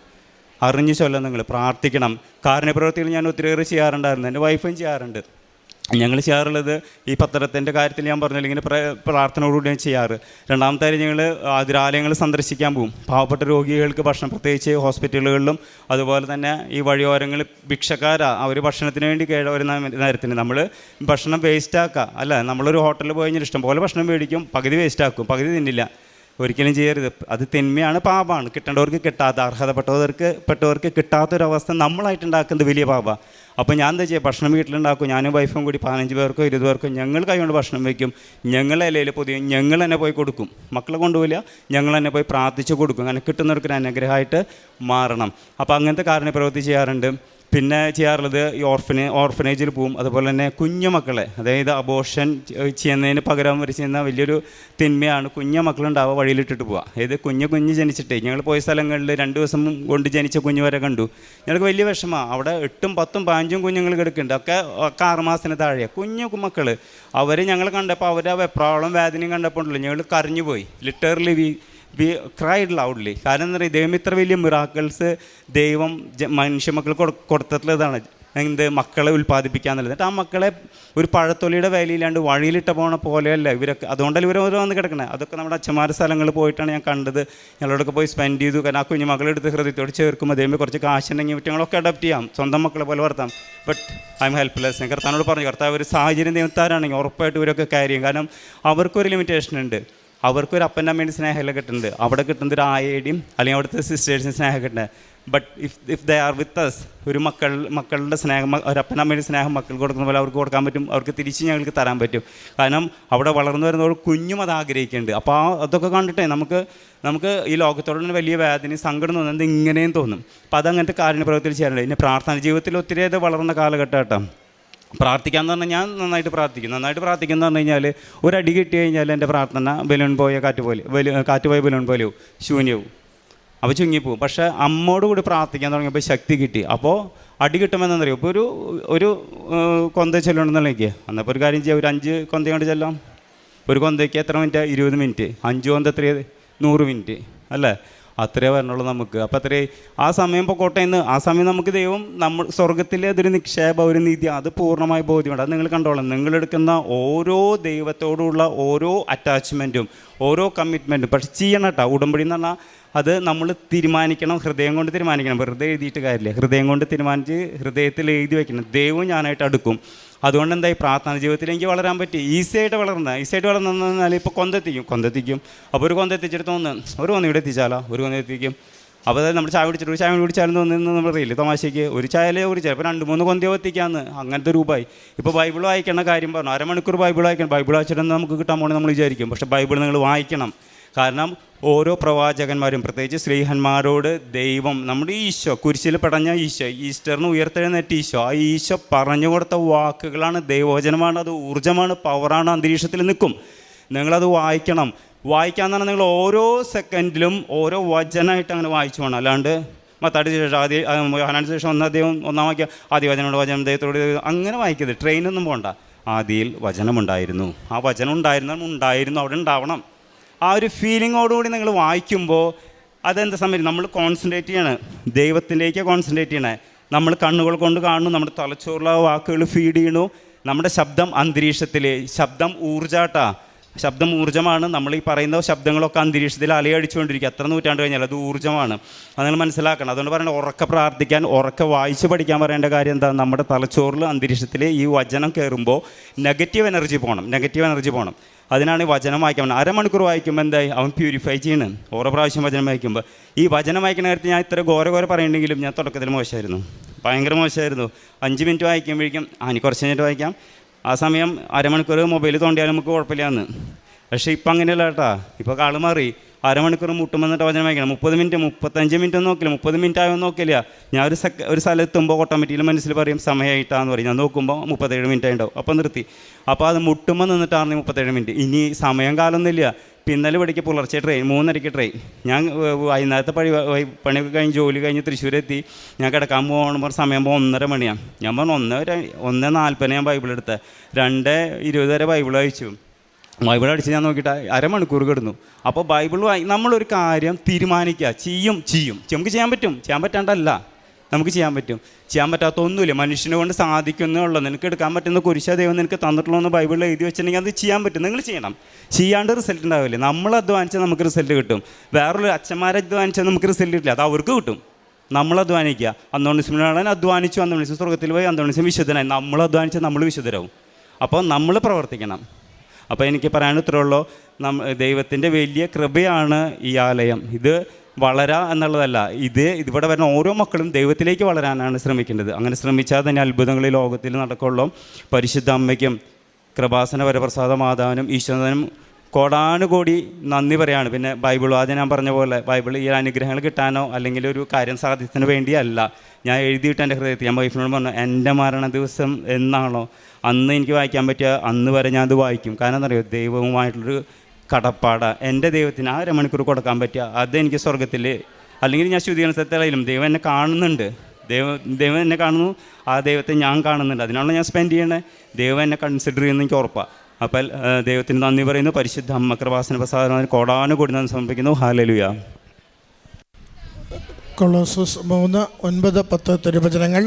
അറിഞ്ഞു ചൊല്ലാം. നിങ്ങൾ പ്രാർത്ഥിക്കണം. കാരുണ്യപ്രവൃത്തികൾ ഞാൻ ഒത്തിരിയേറെ ചെയ്യാറുണ്ടായിരുന്നു, എൻ്റെ വൈഫും ചെയ്യാറുണ്ട്. ഞങ്ങൾ ചെയ്യാറുള്ളത് ഈ പത്രത്തിൻ്റെ കാര്യത്തിൽ ഞാൻ പറഞ്ഞില്ല, ഇങ്ങനെ പ്രാർത്ഥനയോടുകൂടി ഞാൻ ചെയ്യാറ്. രണ്ടാമത്തെ കാര്യം, ഞങ്ങൾ ആതുരാലയങ്ങൾ സന്ദർശിക്കാൻ പോകും. പാവപ്പെട്ട രോഗികൾക്ക് ഭക്ഷണം, പ്രത്യേകിച്ച് ഹോസ്പിറ്റലുകളിലും അതുപോലെ തന്നെ ഈ വഴിയോരങ്ങളിൽ അവർ ഭക്ഷണത്തിന് വേണ്ടി വരുന്ന നേരത്തിന് നമ്മൾ ഭക്ഷണം വേസ്റ്റാക്കുക അല്ല. നമ്മളൊരു ഹോട്ടലിൽ പോയി കഴിഞ്ഞാൽ ഇഷ്ടംപോലെ ഭക്ഷണം മേടിക്കും, പകുതി വേസ്റ്റാക്കും, പകുതി തിന്നില്ല. ഒരിക്കലും ചെയ്യരുത്. അത് തിന്മയാണ്, പാപമാണ്. കിട്ടേണ്ടവർക്ക് കിട്ടാത്ത, അർഹതപ്പെട്ടവർക്ക് കിട്ടാത്തൊരവസ്ഥ നമ്മളായിട്ടുണ്ടാക്കുന്നത് വലിയ പാപമാണ്. അപ്പോൾ ഞാൻ എന്താ ചെയ്യുക, ഭക്ഷണം വീട്ടിലുണ്ടാക്കും. ഞാനും വൈഫും കൂടി 15 പേർക്കോ 20 പേർക്കോ ഞങ്ങൾ കൈകൊണ്ട് ഭക്ഷണം വയ്ക്കും. ഞങ്ങൾ ഇലയിൽ പൊതിയും, ഞങ്ങൾ തന്നെ പോയി കൊടുക്കും. മക്കളെ കൊണ്ടുപോയില്ല, ഞങ്ങൾ തന്നെ പോയി പ്രാർത്ഥിച്ച് കൊടുക്കും. അങ്ങനെ കിട്ടുന്നവർക്ക് അനുഗ്രഹമായിട്ട് മാറണം. അപ്പോൾ അങ്ങനത്തെ കാരുണ്യപ്രവൃത്തി ചെയ്യാറുണ്ട്. പിന്നെ ചെയ്യാറുള്ളത് ഈ ഓർഫനേജിൽ പോവും. അതുപോലെ തന്നെ കുഞ്ഞു മക്കളെ, അതായത് അബോർഷൻ ചെയ്യുന്നതിന് പകരം അവർ ചെയ്യുന്ന വലിയൊരു തിന്മയാണ് കുഞ്ഞു മക്കളുണ്ടാവുക വഴിയിലിട്ടിട്ട് പോവുക. അതായത് കുഞ്ഞ് ജനിച്ചിട്ടേ, ഞങ്ങൾ പോയ സ്ഥലങ്ങളിൽ 2 ദിവസം കൊണ്ട് ജനിച്ച കുഞ്ഞു വരെ കണ്ടു. ഞങ്ങൾക്ക് വലിയ വിഷമമാണ്. അവിടെ 8ഉം 10ഉം 15ഉം കുഞ്ഞുങ്ങൾ കിടക്കുന്നുണ്ട്. ഒക്കെ 6 മാസത്തിന് താഴെയാണ് കുഞ്ഞു മക്കൾ. അവർ ഞങ്ങൾ കണ്ടപ്പോൾ അവരെ വെപ്രാളം വേദനയും കണ്ടപ്പോൾ ഉണ്ടല്ലോ, ഞങ്ങൾ കരഞ്ഞു പോയി. Literally we cried loudly. കാരണം എന്താ പറയുക, ദൈവം ഇത്ര വലിയ മിറാക്കിൾസ് ദൈവം മനുഷ്യ മക്കൾ കൊടുത്തിട്ടുള്ളതാണ്. മക്കളെ ഉൽപ്പാദിപ്പിക്കാന്നുള്ളത്. എന്നിട്ട് ആ മക്കളെ ഒരു പഴത്തൊലിയുടെ വിലയില്ലാണ്ട് വഴിയിലിട്ട് പോണ പോലെയല്ല ഇവരൊക്കെ. അതുകൊണ്ടല്ല ഇവരോരോ വന്ന് കിടക്കണേ. അതൊക്കെ നമ്മുടെ അച്ഛന്മാരുടെ സ്ഥലങ്ങളിൽ പോയിട്ടാണ് ഞാൻ കണ്ടത്. ഞങ്ങളോടൊക്കെ പോയി സ്പെൻഡ് ചെയ്തു. കാരണം ആ കുഞ്ഞു മക്കളെടുത്ത് ഹൃദയത്തോട് ചേർക്കുമ്പോൾ ദൈവം കുറച്ച് കാശുണ്ടെങ്കിൽ മറ്റങ്ങളൊക്കെ അഡാപ്റ്റ് ചെയ്യാം, സ്വന്തം മക്കളെ പോലെ വളർത്താം. But I M helpless. ഞാൻ കർത്താവിനോട് പറഞ്ഞു, കർത്താവ് ഒരു സാഹചര്യം ദൈവത്താരാണെങ്കിൽ ഉറപ്പായിട്ട് ഇവരൊക്കെ ക്യാരി ചെയ്യും. കാരണം അവർക്കൊരു ലിമിറ്റേഷൻ ഉണ്ട്. അവർക്കൊരു അപ്പൻ്റെ അമ്മേൻ്റെ സ്നേഹമല്ല കിട്ടുന്നുണ്ട്, അവിടെ കിട്ടുന്നത് ഒരു ആയയുടെയും അല്ലെങ്കിൽ അവിടുത്തെ സിസ്റ്റേഴ്സിൻ്റെ സ്നേഹം കിട്ടുന്നത്. But if they are with us, ഒരു മക്കളുടെ സ്നേഹം, ഒരു അപ്പനമ്മയുടെ സ്നേഹം മക്കൾക്ക് കൊടുക്കുന്ന പോലെ അവർക്ക് കൊടുക്കാൻ പറ്റും. അവർക്ക് തിരിച്ച് ഞങ്ങൾക്ക് തരാൻ പറ്റും. കാരണം അവിടെ വളർന്നു വരുന്നവർ കുഞ്ഞും അത് ആഗ്രഹിക്കുന്നുണ്ട്. അപ്പോൾ അതൊക്കെ കണ്ടിട്ടേ നമുക്ക് ഈ ലോകത്തോടുള്ള വലിയ വേദനയും സങ്കടം തോന്നുന്നത് ഇങ്ങനെയും തോന്നും. അപ്പോൾ അതങ്ങനത്തെ കാരുണ്യപ്രവൃത്തിയിൽ ചെയ്യാറുണ്ട്. പിന്നെ പ്രാർത്ഥന ജീവിതത്തിൽ ഒത്തിരി വളർന്ന കാലഘട്ടം കേട്ടോ. പ്രാർത്ഥിക്കാമെന്ന് പറഞ്ഞാൽ ഞാൻ നന്നായിട്ട് പ്രാർത്ഥിക്കുന്നു എന്ന് പറഞ്ഞു കഴിഞ്ഞാൽ ഒരടി കിട്ടി കഴിഞ്ഞാൽ എൻ്റെ പ്രാർത്ഥന ബലൂൺ പോയ കാറ്റ് പോയ ബലൂൺ പോലെയും ശൂന്യവും, അപ്പോൾ ചുങ്ങിപ്പോവും. പക്ഷേ അമ്മോട് കൂടി പ്രാർത്ഥിക്കാൻ തുടങ്ങിയപ്പോൾ ശക്തി കിട്ടി. അപ്പോൾ അടി കിട്ടുമെന്നറിയും. ഇപ്പോൾ ഒരു കൊന്ത ചെല്ലണമെന്നുണ്ടെങ്കിൽ അന്നപ്പോൾ ഒരു കാര്യം ചെയ്യാം, ഒരു 5 കൊന്ത കൊണ്ട് ചെല്ലാം. ഒരു കൊന്തയ്ക്ക് എത്ര മിനിറ്റ്? 20 മിനിറ്റ്. 5 കൊന്ത എത്രയത്? 100 മിനിറ്റ് അല്ലേ? അത്രേ വരണുള്ളൂ നമുക്ക്. അപ്പോൾ അത്രേ ആ സമയം പൊക്കോട്ടേന്ന്. ആ സമയം നമുക്ക് ദൈവം സ്വർഗത്തിലെ അതൊരു നിക്ഷേപ, ഒരു നിധി, അത് പൂർണ്ണമായി ബോധ്യമുണ്ട്. അത് നിങ്ങൾ കണ്ടോളാം. നിങ്ങളെടുക്കുന്ന ഓരോ ദൈവത്തോടുള്ള ഓരോ അറ്റാച്ച്മെൻറ്റും ഓരോ കമ്മിറ്റ്മെൻറ്റും പക്ഷെ ചെയ്യണം കേട്ടോ. ഉടമ്പടി എന്ന് പറഞ്ഞാൽ അത് നമ്മൾ തീരുമാനിക്കണം, ഹൃദയം കൊണ്ട് തീരുമാനിക്കണം. വെറുതെ എഴുതിയിട്ട് കാര്യമില്ല. ഹൃദയം കൊണ്ട് തീരുമാനിച്ച് ഹൃദയത്തിൽ എഴുതി വയ്ക്കണം. ദൈവം ഞാനായിട്ട് അടുക്കും. അതുകൊണ്ട് എന്തായി പ്രാർത്ഥന ജീവിതത്തിൽ എനിക്ക് വളരാൻ പറ്റി. ഈസിയായിട്ട് വളർന്നാൽ ഇപ്പോൾ കൊന്തെത്തിക്കും. അപ്പോൾ ഒരു കൊന്തെത്തിച്ചിട്ട് ഒരു കൊന്ത ഇവിടെ എത്തിച്ചാലോ, ഒരു കൊന്ത എത്തിക്കും. അപ്പോൾ അതായത് നമ്മൾ ചായ കുടിച്ചാലും തോന്നുന്നു നമ്മൾ അറിയില്ല, തമാശയ്ക്ക് ഒരു ചായയിലോ കുടിച്ചാൽ ഇപ്പോൾ 2-3 കൊന്തയോ എത്തിക്കാമെന്ന്. അങ്ങനത്തെ രൂപമായി. ഇപ്പോൾ ബൈബിൾ വായിക്കേണ്ട കാര്യം പറഞ്ഞു, അരമണിക്കൂർ ബൈബിൾ വായിക്കണം. ബൈബിൾ വായിച്ചിട്ട് നമുക്ക് കിട്ടാൻ പോകണമെന്ന് നമ്മൾ വിചാരിക്കും. പക്ഷേ ബൈബിൾ നിങ്ങൾ വായിക്കണം. കാരണം ഓരോ പ്രവാചകന്മാരും, പ്രത്യേകിച്ച് സ്ലീഹന്മാരോട് ദൈവം, നമ്മുടെ ഈശോ, കുരിശിൽ പടഞ്ഞ ഈശോ, ഈസ്റ്ററിന് ഉയർത്തെഴുന്നേറ്റ ഈശോ, ആ ഈശോ പറഞ്ഞു കൊടുത്ത വാക്കുകളാണ്, ദൈവവചനമാണ്, അത് ഊർജ്ജമാണ്, പവറാണ്, അന്തരീക്ഷത്തിൽ നിൽക്കും. നിങ്ങളത് വായിക്കണം. വായിക്കാമെന്നാണ് നിങ്ങൾ ഓരോ സെക്കൻഡിലും ഓരോ വചനമായിട്ട് അങ്ങനെ വായിച്ചു പോകണം. അല്ലാണ്ട് മത്താടി ശേഷം യോഹന്നാന് ശേഷം ഒന്നാം വാക്യം ആദ്യ വചനോട് വചനം ദൈവത്തോട് അങ്ങനെ വായിക്കരുത്. ട്രെയിനൊന്നും പോകണ്ട. ആദിയിൽ വചനമുണ്ടായിരുന്നു, ആ വചനം ഉണ്ടായിരുന്നു അവിടെ ഉണ്ടാവണം. ആ ഒരു ഫീലിങ്ങോടുകൂടി നിങ്ങൾ വായിക്കുമ്പോൾ അതെന്താ സംഭവിക്കും? നമ്മൾ കോൺസെൻട്രേറ്റ് ചെയ്യണം, ദൈവത്തിലേക്ക് കോൺസെൻട്രേറ്റ് ചെയ്യണേ. നമ്മൾ കണ്ണുകൾ കൊണ്ട് കാണുന്നു, നമ്മുടെ തലച്ചോറുള്ള വാക്കുകൾ ഫീഡ് ചെയ്യണു. നമ്മുടെ ശബ്ദം അന്തരീക്ഷത്തിൽ, ശബ്ദം ഊർജ്ജമാണ്. നമ്മൾ ഈ പറയുന്ന ശബ്ദങ്ങളൊക്കെ അന്തരീക്ഷത്തിൽ അലയടിച്ചുകൊണ്ടിരിക്കുക. എത്ര നൂറ്റാണ്ട് കഴിഞ്ഞാൽ അത് ഊർജ്ജമാണ്. അത് നിങ്ങൾ മനസ്സിലാക്കണം. അതുകൊണ്ട് പറയേണ്ട ഉറക്കെ പ്രാർത്ഥിക്കാൻ, ഉറക്കെ വായിച്ച് പഠിക്കാൻ പറയേണ്ട കാര്യം എന്താ? നമ്മുടെ തലച്ചോറിൽ അന്തരീക്ഷത്തിൽ ഈ വചനം കയറുമ്പോൾ നെഗറ്റീവ് എനർജി പോകണം. അതിനാണ് വചനം വായിക്കാൻ. അരമണിക്കൂർ വായിക്കുമ്പോൾ എന്തായി? അവൻ പ്യൂരിഫൈ ചെയ്യണം. ഓരോ പ്രാവശ്യം വചനം വായിക്കുമ്പോൾ. ഈ വചനം വായിക്കുന്ന കാര്യത്തിൽ ഞാൻ ഇത്ര ഘോര പറയുന്നുണ്ടെങ്കിലും ഞാൻ തുടക്കത്തിൽ മോശമായിരുന്നു, ഭയങ്കര മോശമായിരുന്നു. 5 മിനിറ്റ് വായിക്കുമ്പോഴേക്കും ഇനി കുറച്ച് കഴിഞ്ഞിട്ട് വായിക്കാം, ആ സമയം അരമണിക്കൂർ മൊബൈൽ തോണ്ടിയാലും നമുക്ക് കുഴപ്പമില്ലാന്ന്. പക്ഷേ ഇപ്പം അങ്ങനെയല്ല കേട്ടാ. ഇപ്പോൾ കാള് മാറി. അരമണിക്കൂർ മുട്ടുമെന്നിട്ട് വചനം വായിക്കണം. 30 മിനിറ്റ് 35 മിനിറ്റ് ഒന്നും നോക്കില്ല, 30 മിനിറ്റ് ആയൊന്നും നോക്കില്ല. ഞാൻ ഒരു സ്ഥലത്തെത്തുമ്പോൾ ഓട്ടോമാറ്റിക്കലി മനസ്സിൽ പറയും സമയമായിട്ടാന്ന് പറയും. ഞാൻ നോക്കുമ്പോൾ 37 മിനിറ്റ് ആയിട്ടുണ്ടാവും. അപ്പോൾ നിർത്തി. അപ്പോൾ അത് മുട്ടുമ്പോൾ നിന്നിട്ടായിരുന്നു 37 മിനിറ്റ്. ഇനി സമയം കാലമൊന്നുമില്ല. പിന്നലെ പഠിക്കുക പുലർച്ചെ ട്രെയിൻ, 3:30 ട്രെയിൻ. ഞാൻ വൈകുന്നേരത്തെ പണിയൊക്കെ കഴിഞ്ഞ് ജോലി കഴിഞ്ഞ് തൃശ്ശൂരെത്തി. ഞാൻ കിടക്കാൻ പോകുമ്പോൾ സമയം 1:30 മണിയാണ്. ഞാൻ പറഞ്ഞു 1:40 ഞാൻ ബൈബിൾ എടുത്തത്. 2:20 വരെ ബൈബിൾ വായിച്ചു. ബൈബിൾ അടിച്ച് ഞാൻ നോക്കിയിട്ട് അരമണിക്കൂർ കിടന്നു. അപ്പോൾ ബൈബിൾ നമ്മളൊരു കാര്യം തീരുമാനിക്കുക, ചെയ്യും നമുക്ക് ചെയ്യാൻ പറ്റും, ചെയ്യാൻ പറ്റാണ്ടല്ല, നമുക്ക് ചെയ്യാൻ പറ്റും. ചെയ്യാൻ പറ്റാത്ത ഒന്നുമില്ല, മനുഷ്യനെ കൊണ്ട് സാധിക്കുന്നുള്ളൂ. നിനക്ക് എടുക്കാൻ പറ്റുന്ന കുരിശ ദൈവം നിനക്ക് തന്നിട്ടുള്ളതെന്ന് ബൈബിളിൽ എഴുതി വെച്ചിട്ടുണ്ടെങ്കിൽ അത് ചെയ്യാൻ പറ്റും, നിങ്ങൾ ചെയ്യണം. ചെയ്യാണ്ട് റിസൾട്ട് ഉണ്ടാവില്ല. നമ്മൾ അധ്വാനിച്ചാൽ നമുക്ക് റിസൾട്ട് കിട്ടും. വേറൊരു അച്ഛന്മാരെ അധ്വാനിച്ചാൽ നമുക്ക് റിസൾട്ട് കിട്ടില്ല, അത് അവർക്ക് കിട്ടും. നമ്മൾ അധ്വാനിക്കുക. അന്തോണീസിനാണ് അധ്വാനിച്ചു, അന്തോണീസ് സ്വർഗത്തിൽ പോയി, അന്തോണീസ് വിശുദ്ധനായി. നമ്മൾ അധ്വാനിച്ചാൽ നമ്മൾ വിശുദ്ധരാകും. അപ്പോൾ നമ്മൾ പ്രവർത്തിക്കണം. അപ്പോൾ എനിക്ക് പറയാൻ ഇത്രയുള്ളൂ. ദൈവത്തിൻ്റെ വലിയ കൃപയാണ് ഈ ആലയം. ഇത് വളരുക എന്നുള്ളതല്ല, ഇവിടെ വരുന്ന ഓരോ മക്കളും ദൈവത്തിലേക്ക് വളരാനാണ് ശ്രമിക്കേണ്ടത്. അങ്ങനെ ശ്രമിച്ചാൽ തന്നെ അത്ഭുതങ്ങൾ ഈ ലോകത്തിൽ നടക്കുള്ളൂ. പരിശുദ്ധ അമ്മയ്ക്കും കൃപാസന വരപ്രസാദ മാതാവിനും ഈശ്വരനും കോടാനുകോടി നന്ദി പറയാണ്. പിന്നെ ബൈബിൾ ആദ്യം ഞാൻ പറഞ്ഞ പോലെ ബൈബിൾ ഈ അനുഗ്രഹങ്ങൾ കിട്ടാനോ അല്ലെങ്കിൽ ഒരു കാര്യം സാധിച്ചതിന് വേണ്ടിയല്ല. ഞാൻ എഴുതിയിട്ട് എൻ്റെ ഹൃദയത്തിൽ ഞാൻ വൈഫിനോട് പറഞ്ഞു, എൻ്റെ മരണ ദിവസം എന്നാണോ അന്ന് എനിക്ക് വായിക്കാൻ പറ്റുക അന്ന് വരെ ഞാൻ അത് വായിക്കും. കാരണം എന്താ പറയുക, ദൈവവുമായിട്ടുള്ളൊരു കടപ്പാട എൻ്റെ ദൈവത്തിന് ആ 1 മണിക്കൂർ കൊടുക്കാൻ പറ്റുക, അതെനിക്ക് സ്വർഗത്തിൽ അല്ലെങ്കിൽ ഞാൻ ശുദ്ധീകരണ സ്ഥലത്തായാലും ദൈവം എന്നെ കാണുന്നുണ്ട്. ദൈവം എന്നെ കാണുന്നു, ആ ദൈവത്തെ ഞാൻ കാണുന്നുണ്ട്. അതിനാണല്ലോ ഞാൻ സ്പെൻഡ് ചെയ്യണേ. ദൈവം എന്നെ കൺസിഡർ ചെയ്യുന്ന എനിക്ക് ഉറപ്പാണ്. അപ്പോൾ ദൈവത്തിന് നന്ദി പറയുന്നു. പരിശുദ്ധ അമ്മ കൃപാസന പ്രസാദം കോടാനുകൂടി നന്ദി സമർപ്പിക്കുന്നു. ഹല്ലേലൂയ. കൊളോസസ് 3:9-10 തിരുവചനങ്ങൾ.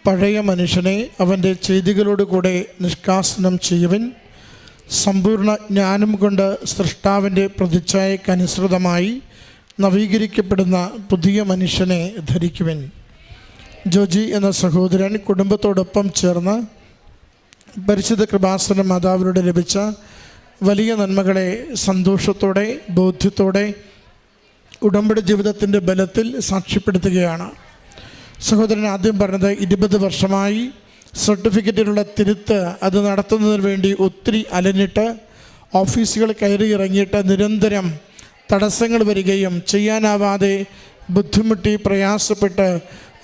പഴയ മനുഷ്യനെ അവൻ്റെ ചെയ്തികളോടുകൂടെ നിഷ്കാസനം ചെയ്യുവിൻ, സമ്പൂർണ്ണ ജ്ഞാനം കൊണ്ട് സൃഷ്ടാവിൻ്റെ പ്രതിച്ഛായക്കനുസൃതമായി നവീകരിക്കപ്പെടുന്ന പുതിയ മനുഷ്യനെ ധരിക്കുവിൻ. ജോജി എന്ന സഹോദരൻ കുടുംബത്തോടൊപ്പം ചേർന്ന് പരിശുദ്ധ കൃപാസന മാതാവിലൂടെ ലഭിച്ച വലിയ നന്മകളെ സന്തോഷത്തോടെ ബോധ്യത്തോടെ ഉടമ്പടി ജീവിതത്തിൻ്റെ ബലത്തിൽ സാക്ഷ്യപ്പെടുത്തുകയാണ്. സഹോദരൻ ആദ്യം പറഞ്ഞത് 20 വർഷമായി സർട്ടിഫിക്കറ്റിലുള്ള തിരുത്ത് അത് നടത്തുന്നതിന് വേണ്ടി ഒത്തിരി അലഞ്ഞിട്ട് ഓഫീസുകൾ കയറി ഇറങ്ങിയിട്ട് നിരന്തരം തടസ്സങ്ങൾ വരികയും ചെയ്യാനാവാതെ ബുദ്ധിമുട്ടി പ്രയാസപ്പെട്ട്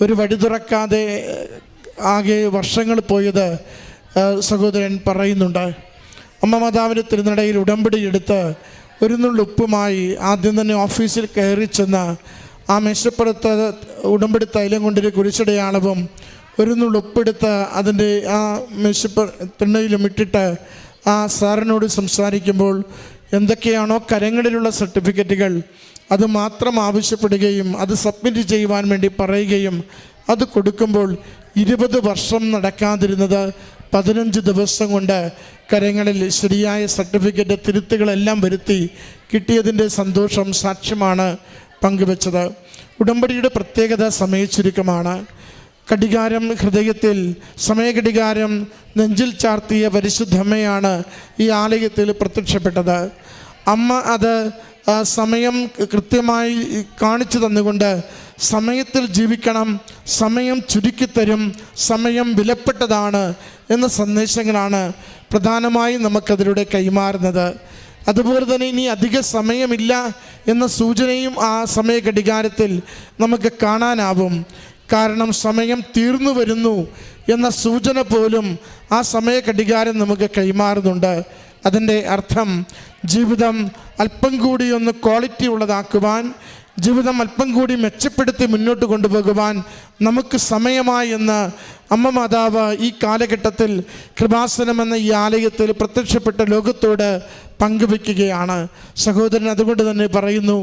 ഒരു വഴി തുറക്കാതെ ആകെ വർഷങ്ങൾ പോയത് സഹോദരൻ പറയുന്നുണ്ട്. അമ്മ മാതാവിൻ്റെ തിരുനടയിൽ ഉടമ്പടി എടുത്ത് ഒരു നുള്ളുപ്പുമായി ആദ്യം തന്നെ ഓഫീസിൽ കയറി ചെന്ന് ആ മേശപ്പുറത്ത് ഉടമ്പടി തൈലം കൊണ്ടൊരു കുരിശടയാളവും ഒരു നുള്ളുപ്പെടുത്ത് അതിൻ്റെ ആ തിണ്ണയിലും ഇട്ടിട്ട് ആ സാറിനോട് സംസാരിക്കുമ്പോൾ എന്തൊക്കെയാണോ കരങ്ങളിലുള്ള സർട്ടിഫിക്കറ്റുകൾ അത് മാത്രം ആവശ്യപ്പെടുകയും അത് സബ്മിറ്റ് ചെയ്യുവാൻ വേണ്ടി പറയുകയും അത് കൊടുക്കുമ്പോൾ 20 വർഷം നടക്കാതിരുന്നത് 15 ദിവസം കൊണ്ട് കരങ്ങളിൽ ശരിയായ സർട്ടിഫിക്കറ്റ് തിരുത്തുകളെല്ലാം വരുത്തി കിട്ടിയതിൻ്റെ സന്തോഷം സാക്ഷ്യമാണ് പങ്കുവെച്ചത്. ഉടമ്പടിയുടെ പ്രത്യേകത സമയച്ചുരുക്കമാണ്. കടികാരം ഹൃദയത്തിൽ, സമയഘടികാരം നെഞ്ചിൽ ചാർത്തിയ പരിശുദ്ധമ്മയാണ് ഈ ആലയത്തിൽ പ്രത്യക്ഷപ്പെട്ടത്. അമ്മ അത് സമയം കൃത്യമായി കാണിച്ചു തന്നുകൊണ്ട് സമയത്തിൽ ജീവിക്കണം, സമയം ചുരുക്കിത്തരും, സമയം വിലപ്പെട്ടതാണ് എന്ന സന്ദേശങ്ങളാണ് പ്രധാനമായും നമുക്കതിലൂടെ കൈമാറുന്നത്. അതുപോലെ തന്നെ ഇനി അധിക സമയമില്ല എന്ന സൂചനയും ആ സമയ ഘടികാരത്തിൽ നമുക്ക് കാണാനാവും. കാരണം സമയം തീർന്നു വരുന്നു എന്ന സൂചന പോലും ആ സമയ ഘടികാരം നമുക്ക് കൈമാറുന്നുണ്ട്. അതിൻ്റെ അർത്ഥം ജീവിതം അല്പം കൂടി ഒന്ന് ക്വാളിറ്റി ഉള്ളതാക്കുവാൻ, ജീവിതം അല്പം കൂടി മെച്ചപ്പെടുത്തി മുന്നോട്ട് കൊണ്ടുപോകുവാൻ നമുക്ക് സമയമായി എന്ന് അമ്മ മാതാവ് ഈ കാലഘട്ടത്തിൽ കൃപാസനം എന്ന ഈ ആലയത്തിൽ പ്രത്യക്ഷപ്പെട്ട ലോകത്തോട് പങ്കുവെക്കുകയാണ്. സഹോദരൻ അതുകൊണ്ട് തന്നെ പറയുന്നു,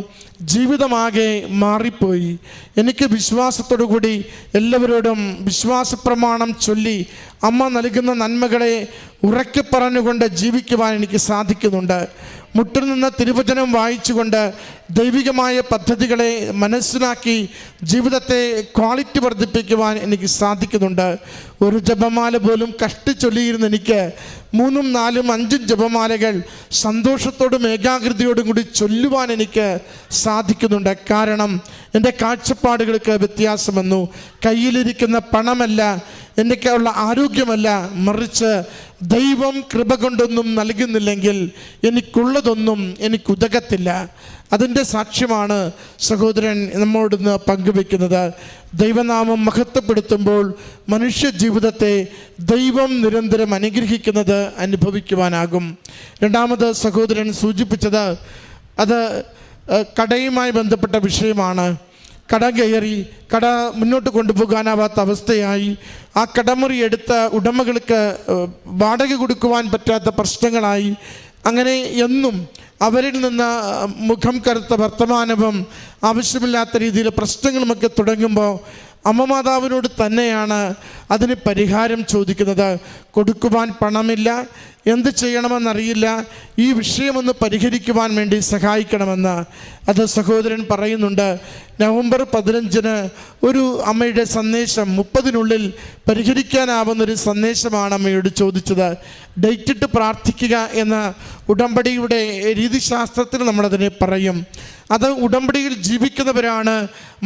ജീവിതമാകെ മാറിപ്പോയി. എനിക്ക് വിശ്വാസത്തോടു കൂടി എല്ലാവരോടും വിശ്വാസ പ്രമാണം ചൊല്ലി അമ്മ നൽകുന്ന നന്മകളെ ഉറക്കെ പറഞ്ഞുകൊണ്ട് ജീവിക്കുവാൻ എനിക്ക് സാധിക്കുന്നുണ്ട്. മുട്ടിൽ നിന്ന് തിരുവചനം വായിച്ചുകൊണ്ട് ദൈവികമായ പദ്ധതികളെ മനസ്സിലാക്കി ജീവിതത്തെ ക്വാളിറ്റി വർദ്ധിപ്പിക്കുവാൻ എനിക്ക് സാധിക്കുന്നുണ്ട്. ഒരു ജപമാല പോലും കഷ്ടിച്ചൊല്ലിയിരുന്ന എനിക്ക് 3, 4, 5 ജപമാലകൾ സന്തോഷത്തോടും ഏകാഗ്രതയോടും കൂടി ചൊല്ലുവാൻ എനിക്ക് സാധിക്കുന്നുണ്ട്. കാരണം എൻ്റെ കാഴ്ചപ്പാടുകൾക്ക് വ്യത്യാസം വന്നു. കയ്യിലിരിക്കുന്ന പണമല്ല, എനിക്കുള്ള ആരോഗ്യമല്ല, മറിച്ച് ദൈവം കൃപ കൊണ്ടൊന്നും നൽകുന്നില്ലെങ്കിൽ എനിക്കുള്ളതൊന്നും എനിക്കുതകത്തില്ല. അതിൻ്റെ സാക്ഷ്യമാണ് സഹോദരൻ നമ്മോടൊന്ന് പങ്കുവെക്കുന്നത്. ദൈവനാമം മഹത്വപ്പെടുത്തുമ്പോൾ മനുഷ്യ ജീവിതത്തെ ദൈവം നിരന്തരം അനുഗ്രഹിക്കുന്നത് അനുഭവിക്കുവാനാകും. രണ്ടാമത് സഹോദരൻ സൂചിപ്പിച്ചത് അത് കടയുമായി ബന്ധപ്പെട്ട വിഷയമാണ്. കട കയറി കട മുന്നോട്ട് കൊണ്ടുപോകാനാവാത്ത അവസ്ഥയായി, ആ കടമുറി എടുത്ത ഉടമകൾക്ക് വാടക കൊടുക്കുവാൻ പറ്റാത്ത പ്രശ്നങ്ങളായി, അങ്ങനെ എന്നും അവരിൽ നിന്ന് മുഖം കറുത്ത വർത്തമാനവും ആവശ്യമില്ലാത്ത രീതിയിൽ പ്രശ്നങ്ങളുമൊക്കെ തുടങ്ങുമ്പോൾ അമ്മ മാതാവിനോട് തന്നെയാണ് അതിന് പരിഹാരം ചോദിക്കുന്നത്. കൊടുക്കുവാൻ പണമില്ല, എന്ത് ചെയ്യണമെന്നറിയില്ല, ഈ വിഷയമൊന്ന് പരിഹരിക്കുവാൻ വേണ്ടി സഹായിക്കണമെന്ന്. അത് സഹോദരൻ പറയുന്നുണ്ട്. നവംബർ 15 ഒരു അമ്മയുടെ സന്ദേശം 30-നുള്ളിൽ പരിഹരിക്കാനാവുന്നൊരു സന്ദേശമാണ് അമ്മയോട് ചോദിച്ചത്. ഡേറ്റ് ഇട്ട് പ്രാർത്ഥിക്കുക എന്ന ഉടമ്പടിയുടെ രീതിശാസ്ത്രത്തിൽ നമ്മളതിനെ പറയും. അത് ഉടമ്പടിയിൽ ജീവിക്കുന്നവരാണ്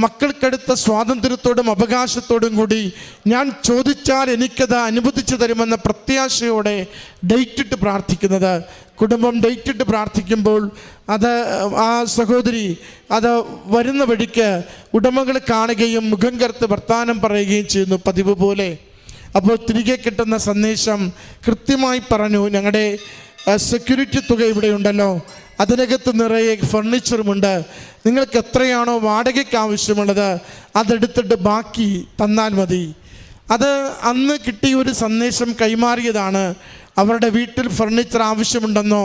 മക്കൾക്കടുത്ത സ്വാതന്ത്ര്യത്തോടും അവകാശത്തോടും കൂടി ഞാൻ ചോദിച്ചാൽ എനിക്കത് അനുവദിച്ചു തരുമെന്ന പ്രത്യാശയോടെ ഡേറ്റ് ഇട്ട് പ്രാർത്ഥിക്കുന്നത്. കുടുംബം ഡേറ്റ് ഇട്ട് പ്രാർത്ഥിക്കുമ്പോൾ അത് ആ സഹോദരി അത് വരുന്ന വഴിക്ക് ഉടമകൾ കാണുകയും മുഖം കറുത്ത് വർത്താനം പറയുകയും ചെയ്യുന്നു പതിവ് പോലെ. അപ്പോൾ തിരികെ കിട്ടുന്ന സന്ദേശം കൃത്യമായി പറഞ്ഞു, ഞങ്ങളുടെ സെക്യൂരിറ്റി തുക ഇവിടെയുണ്ടല്ലോ, അതിനകത്ത് നിറയെ ഫർണിച്ചറുമുണ്ട്, നിങ്ങൾക്ക് എത്രയാണോ വാടകയ്ക്ക് ആവശ്യമുള്ളത് അതെടുത്തിട്ട് ബാക്കി തന്നാൽ മതി. അത് അന്ന് കിട്ടിയ ഒരു സന്ദേശം കൈമാറിയതാണ്. അവരുടെ വീട്ടിൽ ഫർണിച്ചർ ആവശ്യമുണ്ടെന്നോ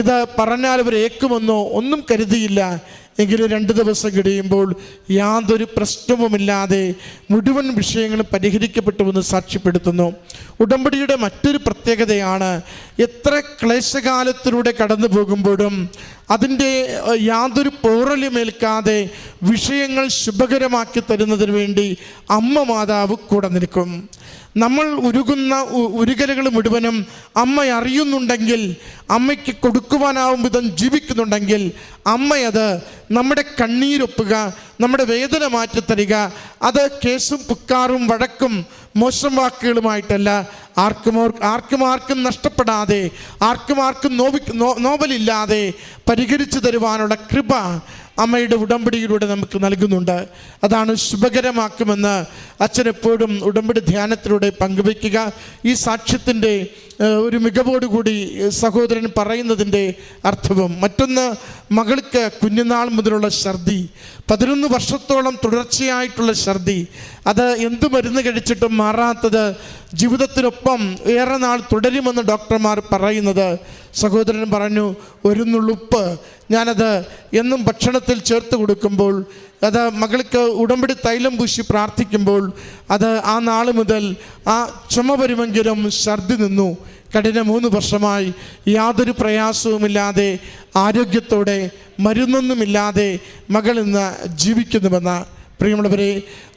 ഇത് പറഞ്ഞാൽ അവർ ഏക്കുമെന്നോ ഒന്നും കരുതിയില്ല. എങ്കിലും 2 ദിവസം കഴിയുമ്പോൾ യാതൊരു പ്രശ്നവുമില്ലാതെ മുഴുവൻ വിഷയങ്ങളും പരിഹരിക്കപ്പെട്ടുവെന്ന് സാക്ഷ്യപ്പെടുത്തുന്നു. ഉടമ്പടിയുടെ മറ്റൊരു പ്രത്യേകതയാണ്, എത്ര ക്ലേശകാലത്തിലൂടെ കടന്നു പോകുമ്പോഴും അതിൻ്റെ യാതൊരു പോറലുമേൽക്കാതെ വിഷയങ്ങൾ ശുഭകരമാക്കി തരുന്നതിന് വേണ്ടി അമ്മ മാതാവ് കൂടെ നിൽക്കും. നമ്മൾ ഉരുകുന്ന ഉരുകലുകൾ മുഴുവനും അമ്മ അറിയുന്നുണ്ടെങ്കിൽ, അമ്മയ്ക്ക് കൊടുക്കുവാനാവും വിധം ജീവിക്കുന്നുണ്ടെങ്കിൽ അമ്മയത് നമ്മുടെ കണ്ണീരൊപ്പുക, നമ്മുടെ വേദന മാറ്റിത്തരിക. അത് കേസും പുക്കാറും വഴക്കും മോശം വാക്കുകളുമായിട്ടല്ല, ആർക്കും നഷ്ടപ്പെടാതെ, ആർക്കും നോവലില്ലാതെ പരിഹരിച്ചു തരുവാനുള്ള കൃപ അമ്മയുടെ ഉടമ്പടിയിലൂടെ നമുക്ക് നൽകുന്നുണ്ട്. അതാണ് ശുഭകരമാക്കുമെന്ന് അച്ഛൻ എപ്പോഴും ഉടമ്പടി ധ്യാനത്തിലൂടെ പങ്കുവയ്ക്കുക. ഈ സാക്ഷ്യത്തിൻ്റെ ഒരു മികവോടുകൂടി സഹോദരൻ പറയുന്നതിൻ്റെ അർത്ഥവും. മറ്റൊന്ന്, മകൾക്ക് കുഞ്ഞുനാൾ മുതലുള്ള ഛർദി, 11 വർഷത്തോളം തുടർച്ചയായിട്ടുള്ള ഛർദി. അത് എന്ത് മരുന്ന് കഴിച്ചിട്ടും മാറാത്തത് ജീവിതത്തിനൊപ്പം ഏറെ നാൾ തുടരുമെന്ന് ഡോക്ടർമാർ പറയുന്നത്. സഹോദരൻ പറഞ്ഞു, ഒരു നുള്ളുപ്പ് ഞാനത് എന്നും ഭക്ഷണത്തിൽ ചേർത്ത് കൊടുക്കുമ്പോൾ, അത് മകൾക്ക് ഉടമ്പടി തൈലം പൂശി പ്രാർത്ഥിക്കുമ്പോൾ അത് ആ നാൾ മുതൽ ആ ചുമ വരുമെങ്കിലും ഛർദി നിന്നു. കഴിഞ്ഞ 3 വർഷമായി യാതൊരു പ്രയാസവുമില്ലാതെ ആരോഗ്യത്തോടെ മരുന്നൊന്നുമില്ലാതെ മകൾ ഇന്ന് ജീവിക്കുന്നുവെന്ന്. പ്രിയമുള്ളവരെ,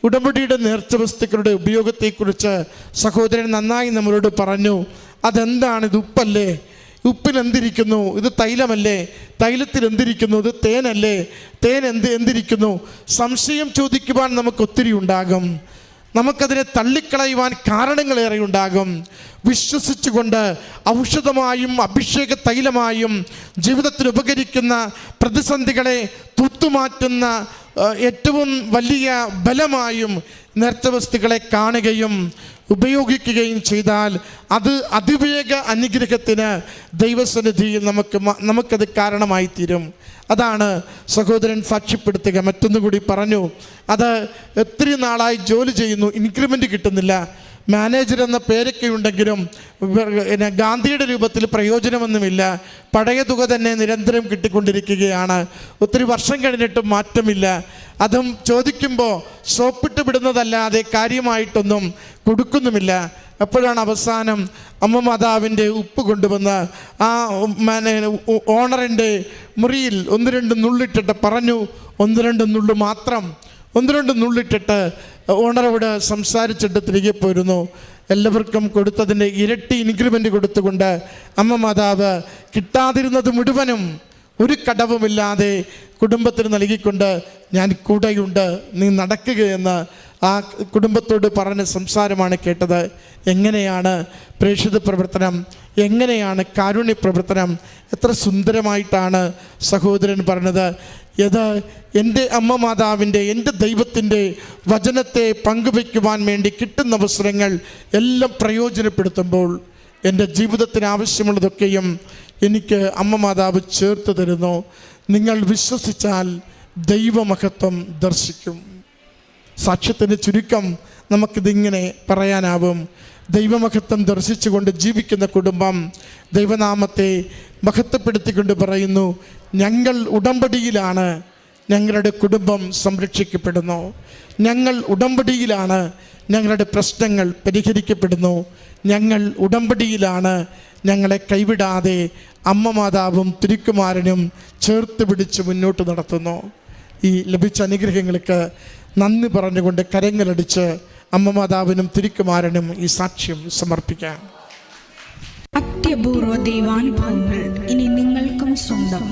ഉടമ്പടിയുടെ നേർച്ച വസ്തുക്കളുടെ ഉപയോഗത്തെക്കുറിച്ച് സഹോദരൻ നന്നായി നമ്മളോട് പറഞ്ഞു. അതെന്താണ്? ഇത് ഉപ്പല്ലേ? ഉപ്പിൽ എന്തിരിക്കുന്നു? ഇത് തൈലമല്ലേ? തൈലത്തിൽ എന്തിരിക്കുന്നു? ഇത് തേനല്ലേ? തേൻ എന്തിരിക്കുന്നു? സംശയം ചോദിക്കുവാൻ നമുക്ക് ഒത്തിരി ഉണ്ടാകും. നമുക്കതിനെ തള്ളിക്കളയുവാൻ കാരണങ്ങളേറെ ഉണ്ടാകും. വിശ്വസിച്ചുകൊണ്ട് ഔഷധമായും അഭിഷേക തൈലമായും ജീവിതത്തിൽ ഉപകരിക്കുന്ന പ്രതിസന്ധികളെ തൂത്തുമാറ്റുന്ന ഏറ്റവും വലിയ ബലമായും നേർച്ച വസ്തുക്കളെ കാണുകയും ഉപയോഗിക്കുകയും ചെയ്താൽ അത് അതിവേഗ അനുഗ്രഹത്തിന് ദൈവസന്നിധിയിൽ നമുക്കത് കാരണമായി തീരും. അതാണ് സഹോദരൻ സാക്ഷ്യപ്പെടുത്തുക. മറ്റൊന്നുകൂടി പറഞ്ഞു, അത് ഒത്തിരി നാളായി ജോലി ചെയ്യുന്നു, ഇൻക്രിമെൻ്റ് കിട്ടുന്നില്ല. മാനേജർ എന്ന പേരൊക്കെ ഉണ്ടെങ്കിലും ഗാന്ധിയുടെ രൂപത്തിൽ പ്രയോജനമൊന്നുമില്ല. പഴയ തുക തന്നെ നിരന്തരം കിട്ടിക്കൊണ്ടിരിക്കുകയാണ്. ഒത്തിരി വർഷം കഴിഞ്ഞിട്ടും മാറ്റമില്ല. അതും ചോദിക്കുമ്പോൾ സോപ്പിട്ട് വിടുന്നതല്ലാതെ കാര്യമായിട്ടൊന്നും കൊടുക്കുന്നുമില്ല. അപ്പോഴാണ് അവസാനം അമ്മ മാതാവിൻ്റെ ഉപ്പ് കൊണ്ടുവന്ന് ആ ഓണറിൻ്റെ മുറിയിൽ 1-2 നുള്ളിട്ടിട്ട് പറഞ്ഞു, 1-2 നുള്ളു മാത്രം, 1-2 നുള്ളിട്ടിട്ട് ഓണറോട് സംസാരിച്ചിട്ട് തിരികെ പോയിരുന്നു. എല്ലാവർക്കും കൊടുത്തതിൻ്റെ ഇരട്ടി ഇൻക്രിമെൻ്റ് കൊടുത്തുകൊണ്ട് അമ്മ മാതാവ് കിട്ടാതിരുന്നത് മുഴുവനും ഒരു കടവുമില്ലാതെ കുടുംബത്തിന് നൽകിക്കൊണ്ട് ഞാൻ കൂടെയുണ്ട്, നീ നടക്കുകയെന്ന് ആ കുടുംബത്തോട് പറഞ്ഞ സംസാരമാണ് കേട്ടത്. എങ്ങനെയാണ് പ്രേക്ഷിത പ്രവർത്തനം, എങ്ങനെയാണ് കാരുണ്യ പ്രവർത്തനം, എത്ര സുന്ദരമായിട്ടാണ് സഹോദരൻ പറഞ്ഞത്. ഇത് എൻ്റെ അമ്മ മാതാവിൻ്റെ, എൻ്റെ ദൈവത്തിൻ്റെ വചനത്തെ പങ്കുവയ്ക്കുവാൻ വേണ്ടി കിട്ടുന്ന അവസരങ്ങൾ എല്ലാം പ്രയോജനപ്പെടുത്തുമ്പോൾ എൻ്റെ ജീവിതത്തിന് ആവശ്യമുള്ളതൊക്കെയും എനിക്ക് അമ്മ മാതാവ് ചേർത്ത് തരുന്നു. നിങ്ങൾ വിശ്വസിച്ചാൽ ദൈവമഹത്വം ദർശിക്കും. സാക്ഷ്യത്തിൻ്റെ ചുരുക്കം നമുക്കിതിങ്ങനെ പറയാനാവും. ദൈവമഹത്വം ദർശിച്ചുകൊണ്ട് ജീവിക്കുന്ന കുടുംബം ദൈവനാമത്തെ മഹത്വപ്പെടുത്തിക്കൊണ്ട് പറയുന്നു, ഞങ്ങൾ ഉടമ്പടിയിലാണ് ഞങ്ങളുടെ കുടുംബം സംരക്ഷിക്കപ്പെടുന്നു, ഞങ്ങൾ ഉടമ്പടിയിലാണ് ഞങ്ങളുടെ പ്രശ്നങ്ങൾ പരിഹരിക്കപ്പെടുന്നു, ഞങ്ങൾ ഉടമ്പടിയിലാണ് ഞങ്ങളെ കൈവിടാതെ അമ്മ മാതാവും തിരുക്കുമാരനും ചേർത്ത് പിടിച്ച് മുന്നോട്ട് നടത്തുന്നു. ഈ ലഭിച്ച അനുഗ്രഹങ്ങൾക്ക് നന്ദി പറഞ്ഞുകൊണ്ട് കരങ്ങളടിച്ച് അമ്മ മാതാവിനും തിരുക്കുമാരനും ഈ സാക്ഷ്യം സമർപ്പിക്കാം. അത്യപൂർവ ദൈവാനുഭവങ്ങൾ ഇനി നിങ്ങൾക്കും സ്വന്തം.